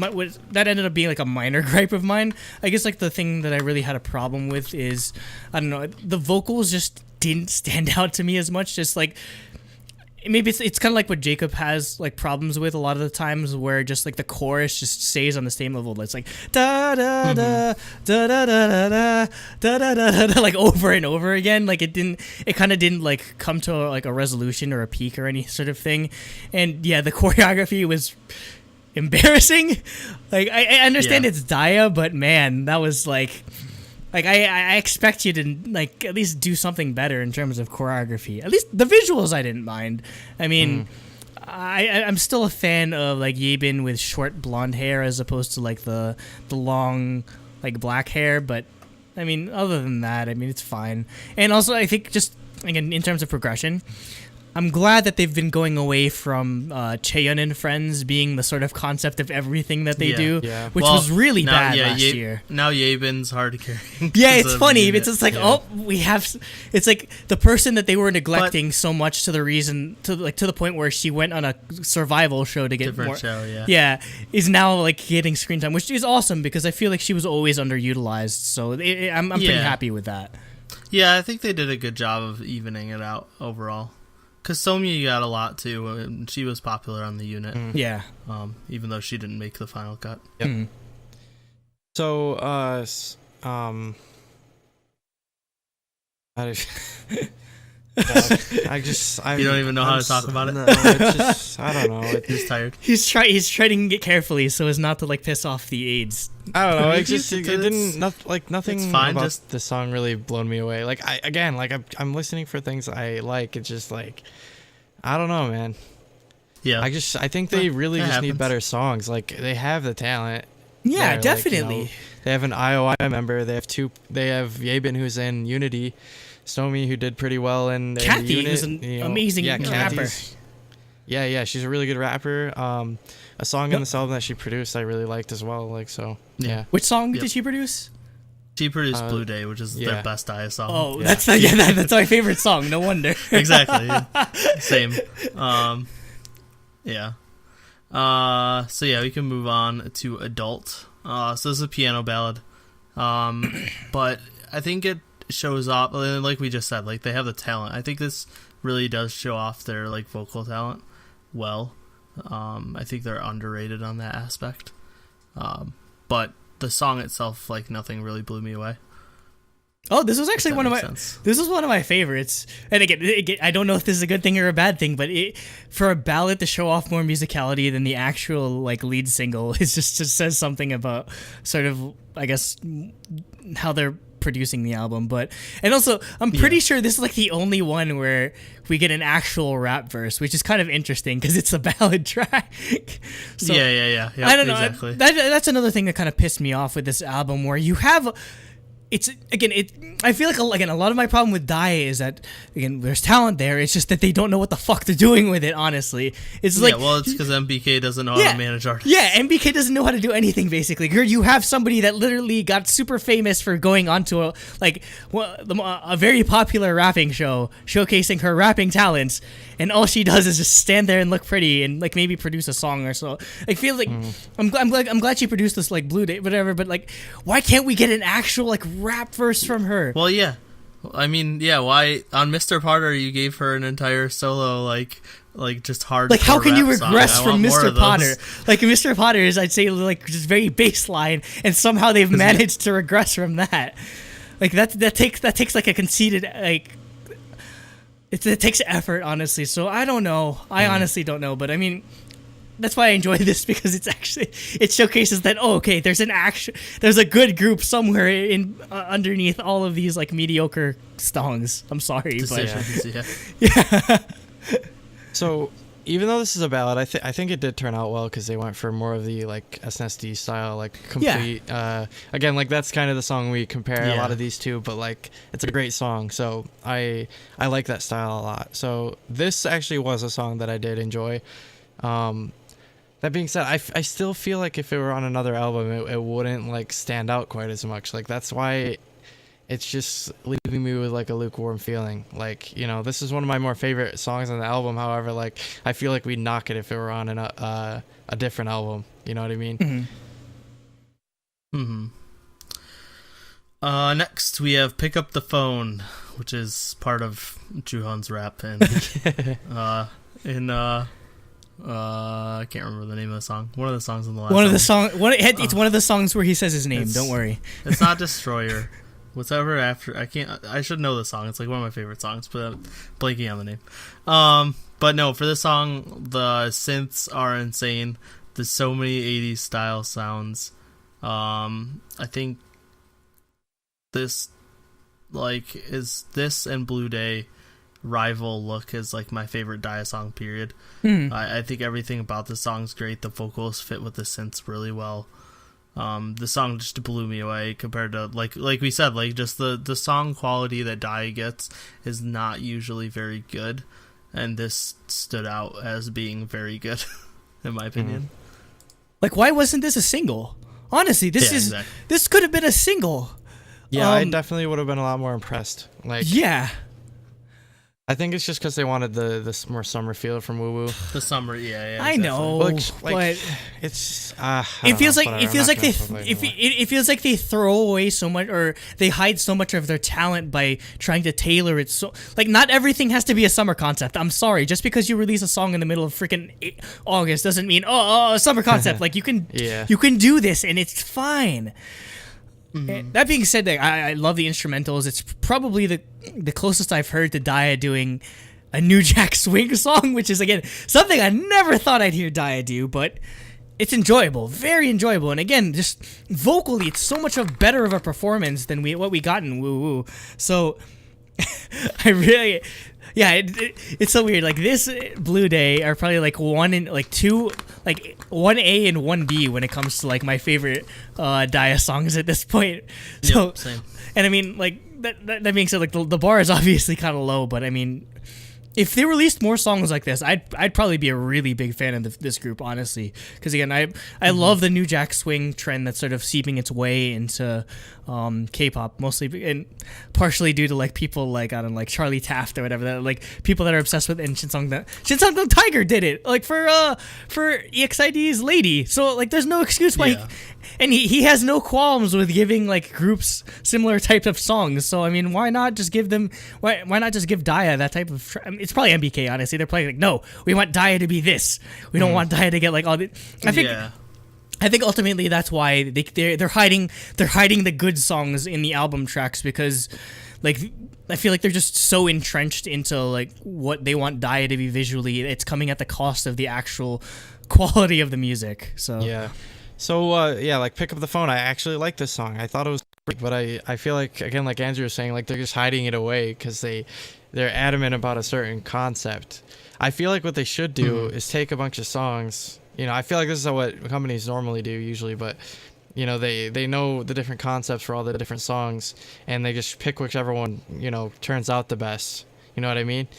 ended up being like a minor gripe of mine. I guess like the thing that I really had a problem with is, I don't know, the vocals just didn't stand out to me as much. Just like maybe it's kind of like what Jacob has like problems with a lot of the times, where just like the chorus just stays on the same level. It's like da da da da da da da da da da like over and over again. Like it kind of didn't like come to like a resolution or a peak or any sort of thing. And yeah, the choreography was embarrassing. Like I understand it's Daya, but man, that was like I expect you to like at least do something better in terms of choreography. At least the visuals I didn't mind. I mean, I'm still a fan of like Yebin with short blonde hair as opposed to like the long like black hair. But I mean, other than that, I mean it's fine. And also I think just again in terms of progression, I'm glad that they've been going away from Chaeyeon and Friends being the sort of concept of everything that they do, which was really bad last year. Now Yabin's hard to carry. Yeah, it's funny. It's just like, we have. It's like the person that they were neglecting so much to the point where she went on a survival show to get more. Show, is now like getting screen time, which is awesome because I feel like she was always underutilized. So I'm pretty happy with that. Yeah, I think they did a good job of evening it out overall. Because Somya got a lot too, and she was popular on the unit. Yeah. Even though she didn't make the final cut. Yep. So, you don't even know how to talk about it. No, it's just, I don't know. He's tired. He's trying to get carefully so as not to like piss off the aides. I don't know. It didn't nothing fine, about the song really blown me away. Like I'm listening for things I like. It's just like, I don't know, man. Yeah. I think they really just need better songs. Like they have the talent. Yeah, there. definitely. Like, they have an IOI member. They have Yabin who's in Unity. Stomy, who did pretty well in Kathy, Unit, who's an amazing rapper. Yeah, she's a really good rapper. A song on this album that she produced I really liked as well. Like so, yeah. Which song did she produce? She produced Blue Day, which is their best IS song. Oh, that's that's my favorite song. No wonder. Exactly. Same. Yeah. So yeah, we can move on to Adult. So this is a piano ballad. But I think it shows off, like we just said, like they have the talent. I think this really does show off their like vocal talent well. I think they're underrated on that aspect. But the song itself, like nothing really blew me away. Oh, this was actually one of my favorites. And again, I don't know if this is a good thing or a bad thing, but for a ballad to show off more musicality than the actual like lead single, it just says something about sort of, I guess, how they're producing the album. And also I'm pretty sure this is like the only one where we get an actual rap verse, which is kind of interesting because it's a ballad track. So, yeah, I don't know, exactly. That's another thing that kind of pissed me off with this album, where you have I feel like a lot of my problem with Die is that, again, there's talent there. It's just that they don't know what the fuck they're doing with it, honestly. It's like, it's because MBK doesn't know how to manage artists. Yeah, MBK doesn't know how to do anything, basically. You have somebody that literally got super famous for going onto a very popular rapping show, showcasing her rapping talents, and all she does is just stand there and look pretty and like maybe produce a song or so. I feel like I'm glad she produced this like Blue Day, whatever. But like, why can't we get an actual like rap verse from her? Well, yeah. I mean, yeah, why on Mr. Potter you gave her an entire solo like just hard. Like, how can you regress from Mr. Potter? Like, Mr. Potter is, I'd say, like just very baseline, and somehow they've managed to regress from that. Like that takes like a conceited like. It takes effort, honestly. So I don't know. I honestly don't know. But I mean, that's why I enjoy this, because it showcases that there's a good group somewhere in underneath all of these like mediocre songs. I'm sorry, but So even though this is a ballad, I think it did turn out well because they went for more of the like SNSD style, like complete. Again, like that's kind of the song we compare a lot of these two, but like it's a great song. So I like that style a lot. So this actually was a song that I did enjoy. That being said, I still feel like if it were on another album, it wouldn't like stand out quite as much. Like that's why it's just leaving me with like a lukewarm feeling. Like, you know, this is one of my more favorite songs on the album. However, like I feel like we'd knock it if it were on a different album. You know what I mean? Next we have Pick Up the Phone, which is part of Juhan's rap, and I can't remember the name of the song. One of the songs in the last it's one of the songs where he says his name. Don't worry. It's not Destroyer. Whatever after, I should know the song. It's like one of my favorite songs, but I'm blanking on the name. But no, for this song, the synths are insane. There's so many 80s style sounds. I think this and Blue Day rival look is like my favorite Dia song, period. I think everything about the song's great. The vocals fit with the synths really well. The song just blew me away compared to like we said, like just the song quality that Dia gets is not usually very good. and this stood out as being very good, in my opinion. Like, why wasn't this a single? Honestly, this could have been a single. Yeah, I definitely would have been a lot more impressed. Like, yeah. I think it's just because they wanted the more summer feel from Woo Woo. The summer, yeah. I know, like, but it's it feels like they throw away so much, or they hide so much of their talent by trying to tailor it. So, like, not everything has to be a summer concept. I'm sorry, just because you release a song in the middle of freaking August doesn't mean summer concept. Like, you can do this and it's fine. That being said, I love the instrumentals. It's probably the closest I've heard to Daya doing a New Jack Swing song, which is, again, something I never thought I'd hear Daya do, but it's enjoyable, very enjoyable. And again, just vocally, it's so much better of a performance than what we got in Woo Woo. So I really... Yeah, it's so weird. Like, this Blue Day are probably like 1A and 1B when it comes to like my favorite Daya songs at this point. So, yep, same. And I mean, like that being said, like the bar is obviously kind of low, but I mean, if they released more songs like this, I'd probably be a really big fan of this group, honestly. Because again, I love the New Jack Swing trend that's sort of seeping its way into K-pop, mostly and partially due to like people like, I don't know, like Charlie Taft or whatever, that like people that are obsessed with, and Shinseong Tiger did it like for EXID's Lady. So like, there's no excuse why. Yeah. And he has no qualms with giving like groups similar type of songs. So I mean, why not just give Daya that type of? It's probably MBK. Honestly, they're probably like, no, we want Daya to be this. We don't want Daya to get like all the. I think ultimately that's why they're hiding the good songs in the album tracks, because like I feel like they're just so entrenched into like what they want Daya to be visually. It's coming at the cost of the actual quality of the music. So yeah. So, like, Pick Up the Phone, I actually like this song. I thought it was great, but I feel like, again, like Andrew was saying, like, they're just hiding it away because they're adamant about a certain concept. I feel like what they should do is take a bunch of songs. You know, I feel like this is what companies normally do usually, but, you know, they know the different concepts for all the different songs, and they just pick whichever one, you know, turns out the best. You know what I mean?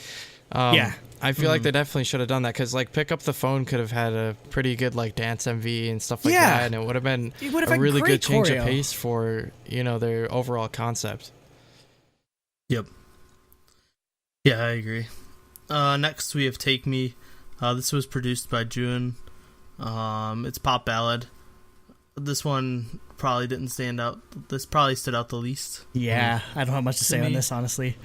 Yeah. I feel like they definitely should have done that, because like Pick Up the Phone could have had a pretty good like dance MV and stuff like that, and it would have been a really good change of pace for, you know, their overall concept. Yep. Yeah, I agree. Next we have Take Me. This was produced by June. It's pop ballad. This one probably didn't stand out. This probably stood out the least. Yeah, I don't have much to say on this, honestly.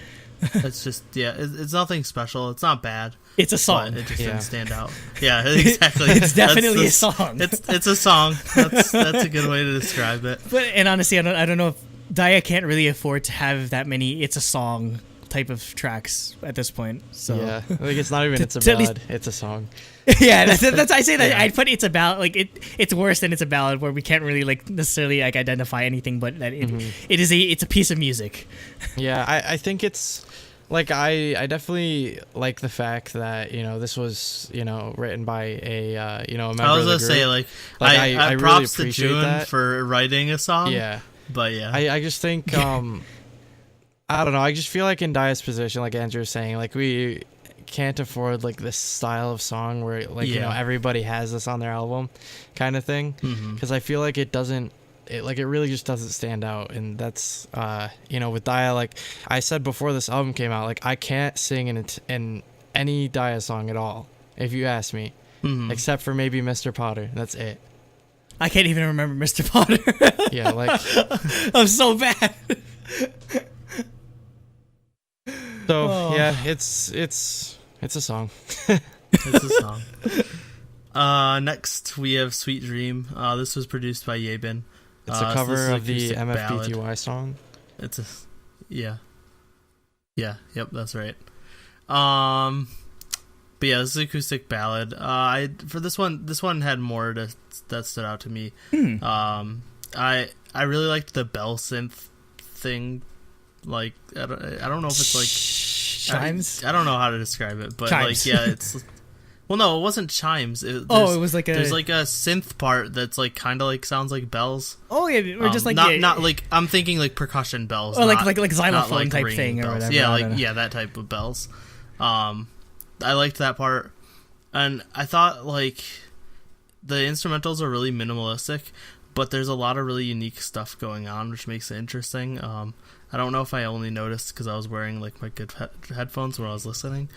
It's just, it's nothing special. It's not bad. It's a song. It just didn't stand out. Yeah, exactly. It's definitely a song. It's a song. That's a good way to describe it. And honestly, I don't know if Daya can't really afford to have that many "it's a song" type of tracks at this point. So yeah, like it's not even it's a ballad. It's a song. Yeah, that's I say that I'd put it's a ballad. Like it's worse than it's a ballad, where we can't really like necessarily like identify anything, but that it's a piece of music. Yeah, I think it's like I definitely like the fact that, you know, this was, you know, written by a you know, a member I was of the gonna group. say like I props really to appreciate June that for writing a song. Yeah, but yeah, I just think I don't know. I just feel like in Daya's position, like Andrew was saying, like we can't afford like this style of song where like you know, everybody has this on their album kind of thing, because I feel like it really just doesn't stand out. And that's you know, with Daya, like I said before this album came out, like I can't sing in any Daya song at all, if you ask me, except for maybe Mr. Potter. That's it. I can't even remember Mr. Potter. Yeah, like I'm so bad. So yeah, it's a song. It's a song. Next we have Sweet Dream. This was produced by Yebin. It's a cover of the MFBTY ballad. song. It's a yep, that's right. But yeah, this is an acoustic ballad. For this one had more that stood out to me. I really liked the bell synth thing. Like I don't know if it's like chimes. I don't know how to describe it, but chimes. Like it's. Well, no, it wasn't chimes. It was like there's like a synth part that's like kind of like sounds like bells. Oh yeah, or just like not like I'm thinking like percussion bells, or like xylophone type thing, or bells. whatever. Yeah, that type of bells. I liked that part, and I thought like the instrumentals are really minimalistic, but there's a lot of really unique stuff going on, which makes it interesting. I don't know if I only noticed because I was wearing like my good headphones when I was listening,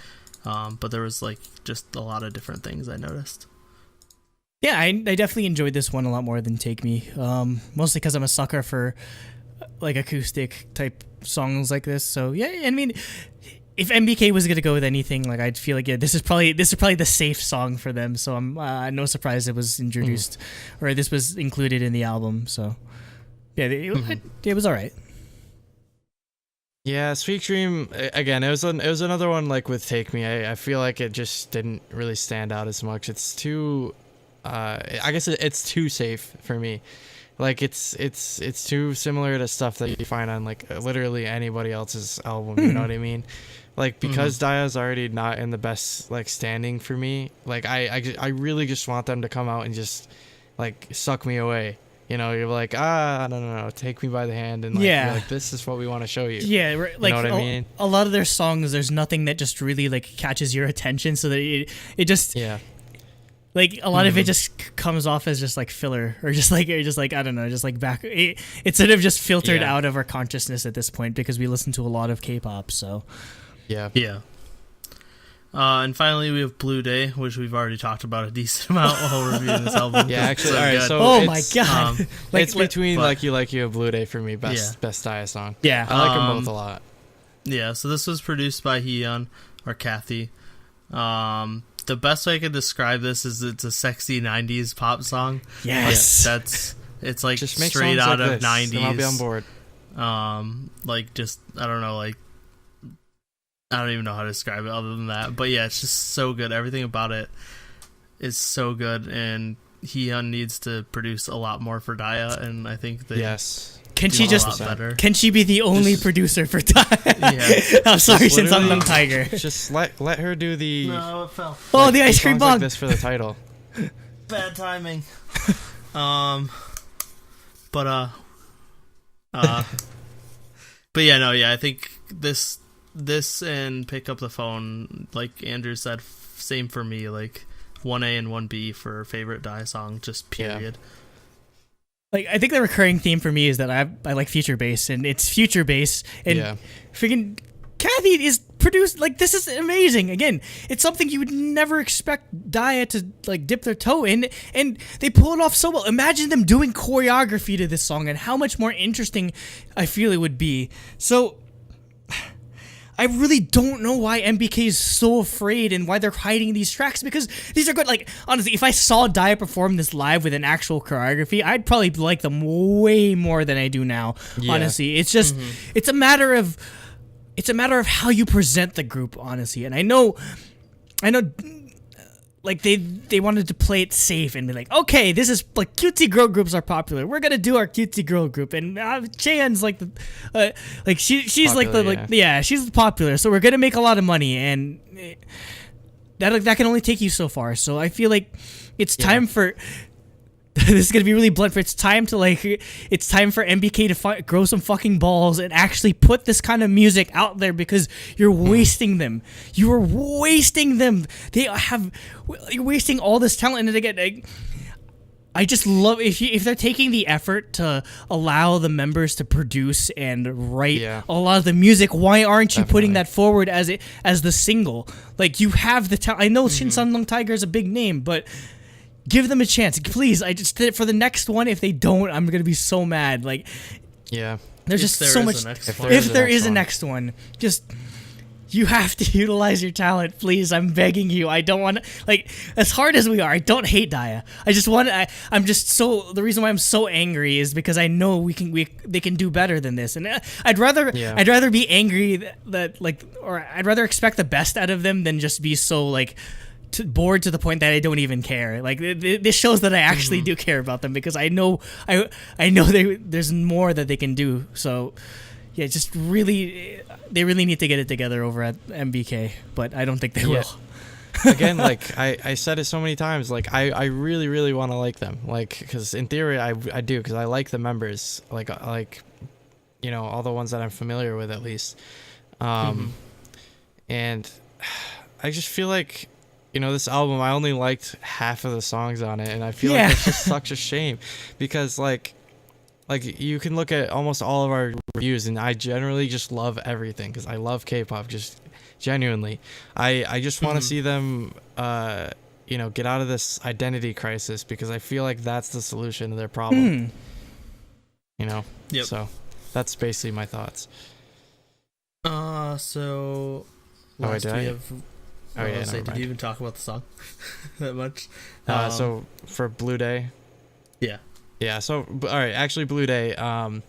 but there was like just a lot of different things I noticed. Yeah, I definitely enjoyed this one a lot more than Take Me, mostly because I'm a sucker for like acoustic type songs like this. So yeah, I mean, if MBK was gonna go with anything, like I'd feel like this is probably the safe song for them. So I'm no surprise it was introduced or this was included in the album. So yeah, it was all right. Yeah, Sweet Dream again. It was another one like with Take Me. I feel like it just didn't really stand out as much. It's too, I guess it's too safe for me. Like it's too similar to stuff that you find on like literally anybody else's album. You know what I mean? Like because Daya's already not in the best like standing for me. Like I really just want them to come out and just like suck me away. You know, you're like, no, take me by the hand, and like, you're like, this is what we want to show you. Yeah, like you know what I mean? A lot of their songs, there's nothing that just really like catches your attention, so that it just like a lot of it just comes off as just like filler, or just like I don't know, just like back. It's sort of just filtered out of our consciousness at this point because we listen to a lot of K-pop. So yeah. And finally, we have Blue Day, which we've already talked about a decent amount while reviewing this album. Yeah, actually, all right. So oh my god, it's between Like You and Blue Day for me, best Daya song. Yeah, I like them both a lot. Yeah, so this was produced by Hyun or Kathy. The best way I could describe this is it's a sexy '90s pop song. Yes, it's like just make straight out like of '90s. And I'll be on board. Like just I don't know, like. I don't even know how to describe it other than that. But yeah, it's just so good. Everything about it is so good. And Hyun needs to produce a lot more for Daya. And I think they Can she just better. Can she be the only producer for Daya? Yeah. I'm sorry, since I'm Tiger. Just let her do the... No, it fell. Oh, the ice cream bong. Like this for the title. Bad timing. But yeah, no, yeah, I think this and Pick Up the Phone, like Andrew said, same for me, like 1A and 1B for favorite Daya song, just period. Like I think the recurring theme for me is that I like future bass, and it's future bass, and freaking Kathy is produced, like this is amazing. Again, it's something you would never expect Daya to like dip their toe in, and they pull it off so well. Imagine them doing choreography to this song and how much more interesting I feel it would be. So I really don't know why MBK is so afraid and why they're hiding these tracks, because these are good. Like, honestly, if I saw Daya perform this live with an actual choreography, I'd probably like them way more than I do now. Yeah. Honestly, it's just it's a matter of how you present the group, honestly. And I know like they wanted to play it safe and be like, okay, this is like cutesy girl groups are popular. We're gonna do our cutesy girl group, and Chaeyeon's like the like she's popular, like the she's popular, so we're gonna make a lot of money, and that can only take you so far. So I feel like it's time for. This is gonna be really blunt, but it's time for MBK to grow some fucking balls and actually put this kind of music out there, because you're wasting them. You are wasting them. You're wasting all this talent. And again, I just love if they're taking the effort to allow the members to produce and write a lot of the music. Why aren't you putting that forward as the single? Like, you have the talent. I know Shin Sun-Lung Tiger is a big name, but give them a chance, please. I just for the next one. If they don't, I'm gonna be so mad. Like, there's just so much. If there is a next one, just you have to utilize your talent, please. I'm begging you. I don't want to, like, as hard as we are, I don't hate Daya. I just want. I'm just so. The reason why I'm so angry is because I know they can do better than this, and I'd rather be angry or I'd rather expect the best out of them than just be so like. Bored to the point that I don't even care. Like, this shows that I actually do care about them, because I know there's more that they can do. So yeah, just they really need to get it together over at MBK, but I don't think they will. Again, like I said it so many times, like I really, really want to like them, like, because in theory I do, because I like the members, like you know, all the ones that I'm familiar with at least, and I just feel like, this album, I only liked half of the songs on it, and I feel like it's just such a shame, because like you can look at almost all of our reviews, and I generally just love everything because I love K-pop, just genuinely. I just want to see them get out of this identity crisis, because I feel like that's the solution to their problem. Yep. So that's basically my thoughts. So last we have. Did you even talk about the song that much? So for Blue Day. Yeah. So all right, actually, Blue Day. I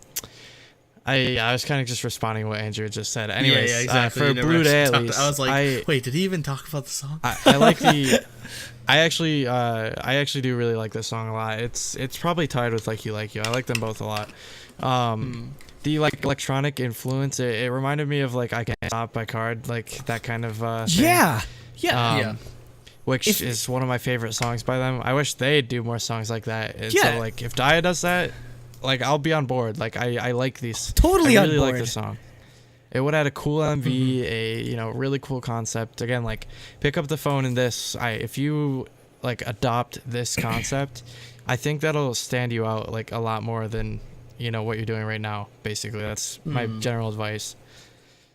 was kind of just responding to what Andrew just said. Anyways, yeah, exactly. For Blue Day, at least, I was like, wait, did he even talk about the song? I like the. I actually do really like this song a lot. It's probably tied with Like You Like You. I like them both a lot. The like electronic influence, it reminded me of like I Can't Stop by Card, like that kind of thing. Yeah. Which is one of my favorite songs by them. I wish they'd do more songs like that. And so like if Daya does that, like I'll be on board. Like I like these. Totally on board. I really like the song. It would add a cool MV, a really cool concept. Again, like pick up the phone and this. If you like adopt this concept, I think that'll stand you out like a lot more than what you're doing right now. Basically, that's my general advice.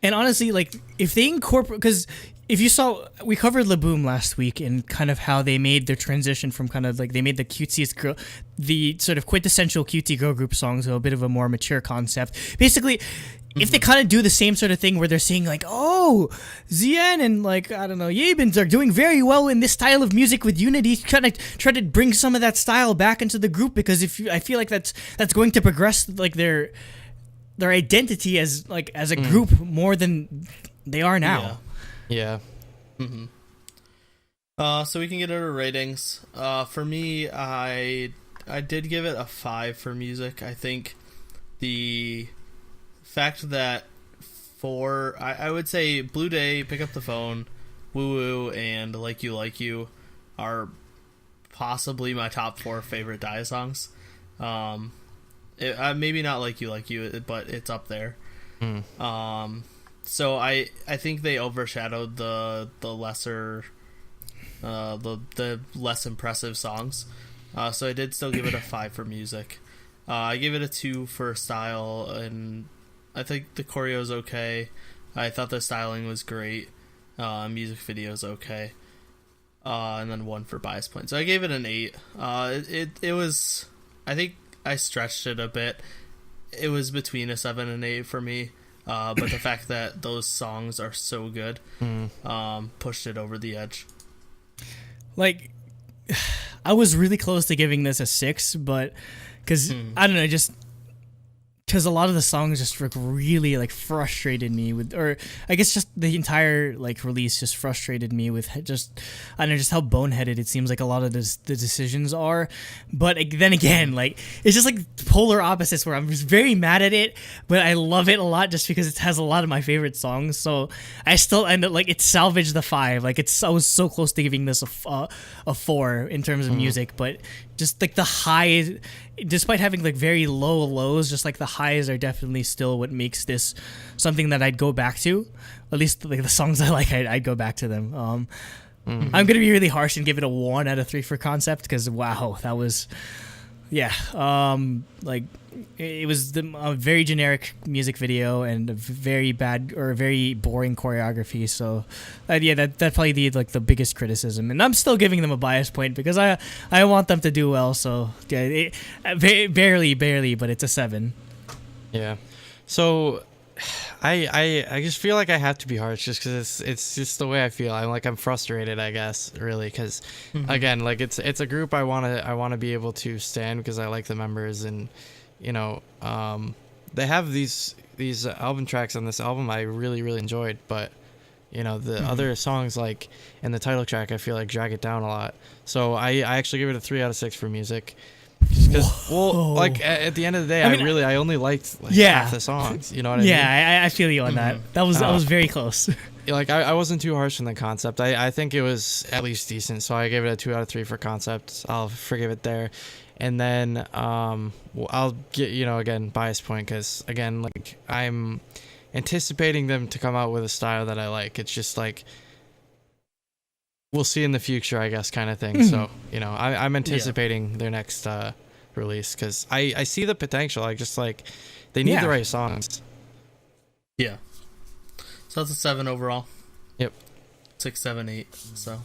And honestly, like if they incorporate, because if you saw, we covered Laboom last week and kind of how they made their transition from kind of like they made the cutesiest girl, the sort of quintessential cutie girl group songs, so a bit of a more mature concept. Basically, if they kind of do the same sort of thing where they're saying like, oh, Zien and like, I don't know, Yabins are doing very well in this style of music with Unity, try to bring some of that style back into the group, because I feel like that's going to progress like their identity as a group more than they are now. Yeah. So we can get our ratings. For me, I did give it a 5 for music. I think the fact that I would say Blue Day, Pick Up the Phone, Woo Woo, and Like You are possibly my top 4 favorite Daya songs. Maybe not Like You, but it's up there. So I think they overshadowed the lesser, the less impressive songs. So I did still give it a 5 for music. I gave it a 2 for style, and I think the choreo's okay. I thought the styling was great. Music video's okay. And then 1 for bias points. So I gave it an 8. It was, I think I stretched it a bit. It was between a 7 and 8 for me. But the fact that those songs are so good pushed it over the edge. Like, I was really close to giving this a 6, but because I don't know, just because a lot of the songs just really like frustrated me with, or I guess just the entire like release just frustrated me with just, I don't know, just how boneheaded it seems like a lot of the decisions are. But then again, like it's just like polar opposites where I'm just very mad at it, but I love it a lot just because it has a lot of my favorite songs. So I still end up like it salvaged the 5. Like I was so close to giving this a 4 in terms of music, but just like the highs, despite having like very low lows, just like the highs are definitely still what makes this something that I'd go back to. At least like the songs I like, I'd go back to them. I'm gonna be really harsh and give it a 1 out of 3 for concept, because wow, that was like it was a very generic music video and a very bad or a very boring choreography. So that's probably the biggest criticism, and I'm still giving them a bias point because I want them to do well. So yeah, barely, but it's a 7. Yeah. So I just feel like I have to be harsh just because it's just the way I feel. I'm frustrated, I guess, really, because again, like it's a group I want to be able to stand because I like the members, and they have these album tracks on this album I really enjoyed, but the other songs, like in the title track, I feel like drag it down a lot. So I actually give it a 3 out of 6 for music. Just because, like at the end of the day, I only liked half the songs. You know what I mean? Yeah, I feel you on that. That was very close. Like I wasn't too harsh on the concept. I think it was at least decent. So I gave it a 2 out of 3 for concept. I'll forgive it there. And then I'll get again bias point because again, like I'm anticipating them to come out with a style that I like. It's just like we'll see in the future, I guess, kind of thing. So, you know, I'm anticipating their next release because I see the potential. I just like they need the right songs. Yeah. So that's a 7 overall. Yep. 6, 7, 8. So.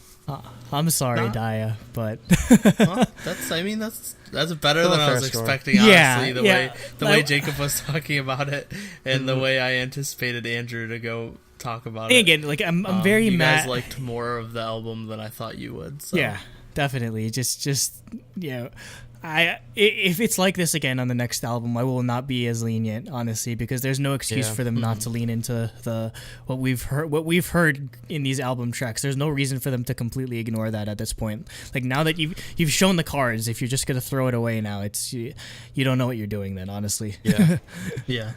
I'm sorry, Daya, but Well, that's better Still than a I fair was score. expecting. Honestly, Yeah, the way Jacob was talking about it, and the way I anticipated Andrew to go talk about it. again, like I'm very you mad. guys liked more of the album than I thought you would. So. Yeah, definitely. Just you know, if it's like this again on the next album, I will not be as lenient, honestly, because there's no excuse for them not to lean into what we've heard in these album tracks. There's no reason for them to completely ignore that at this point. Like now that you've shown the cards, if you're just gonna throw it away now, it's you don't know what you're doing then, honestly. Yeah. Yeah.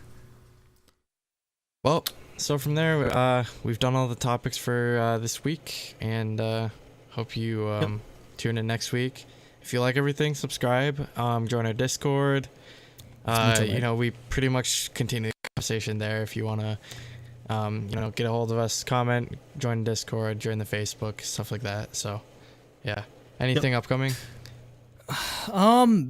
Well, so from there, we've done all the topics for this week, and hope you tune in next week. If you like everything, subscribe, join our Discord. You know, we pretty much continue the conversation there. If you want to, you know, get a hold of us, comment, join Discord, join the Facebook, stuff like that. So, yeah. Anything upcoming? I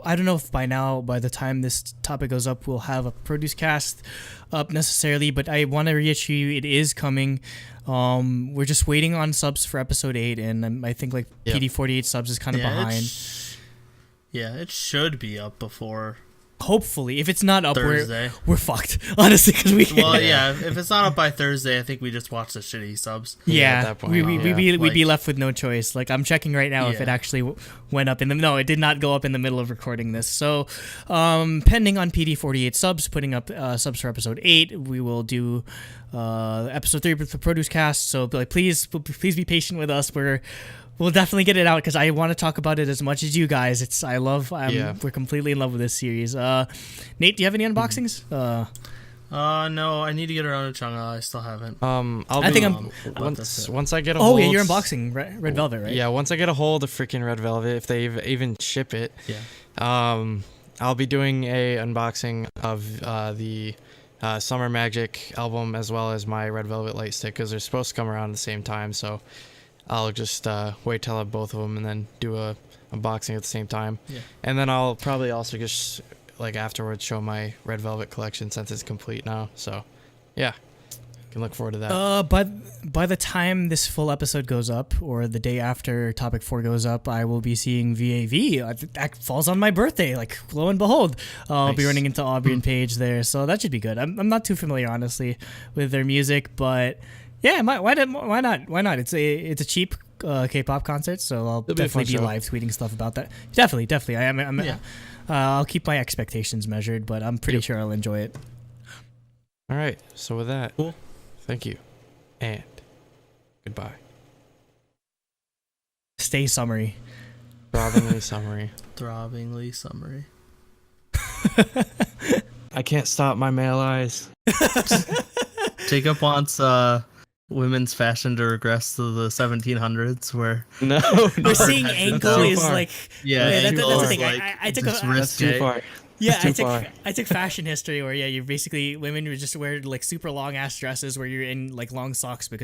don't know if by the time this topic goes up, we'll have a produce cast up necessarily, but I want to reassure you it is coming. We're just waiting on subs for episode 8, and I think like PD48 subs is kind of behind. It should be up before. Hopefully, if it's not up, Thursday. we're fucked. Honestly, because we can't. Well, yeah, if it's not up by Thursday, I think we just watch the shitty subs. Yeah, at that point, we'd be left with no choice. Like I'm checking right now if it actually went up no, it did not go up in the middle of recording this. So, pending on PD48 subs, putting up subs for episode 8, we will do episode 3 with the produce cast. So, like, please be patient with us. We'll definitely get it out because I want to talk about it as much as you guys. We're completely in love with this series. Nate, do you have any unboxings? No, I need to get around to Chang'e. I still haven't. Once I get a hold. Oh yeah, you're unboxing Red Velvet, right? Yeah, once I get a hold of freaking Red Velvet, if they even ship it, I'll be doing a unboxing of the Summer Magic album as well as my Red Velvet light stick because they're supposed to come around at the same time. So I'll just wait till I have both of them and then do a unboxing at the same time. Yeah. And then I'll probably also just like afterwards show my Red Velvet collection since it's complete now. So yeah, you can look forward to that. But by the time this full episode goes up or the day after topic 4 goes up, I will be seeing VAV. That falls on my birthday, like lo and behold. I'll be running into Aubrey and Paige there. So that should be good. I'm not too familiar honestly with their music, but yeah, why not? It's a cheap K-pop concert, so I'll definitely be live tweeting stuff about that. Definitely. I'll keep my expectations measured, but I'm pretty sure I'll enjoy it. All right. So with that, cool. Thank you, and goodbye. Stay summery. Throbbingly summery. Throbbingly summery. I can't stop my male eyes. Jacob wants women's fashion to regress to the 1700s where we're seeing ankle is like that's the thing. Like, I took that's too far. Yeah, I took fashion history where you basically women would just wear like super long ass dresses where you're in like long socks because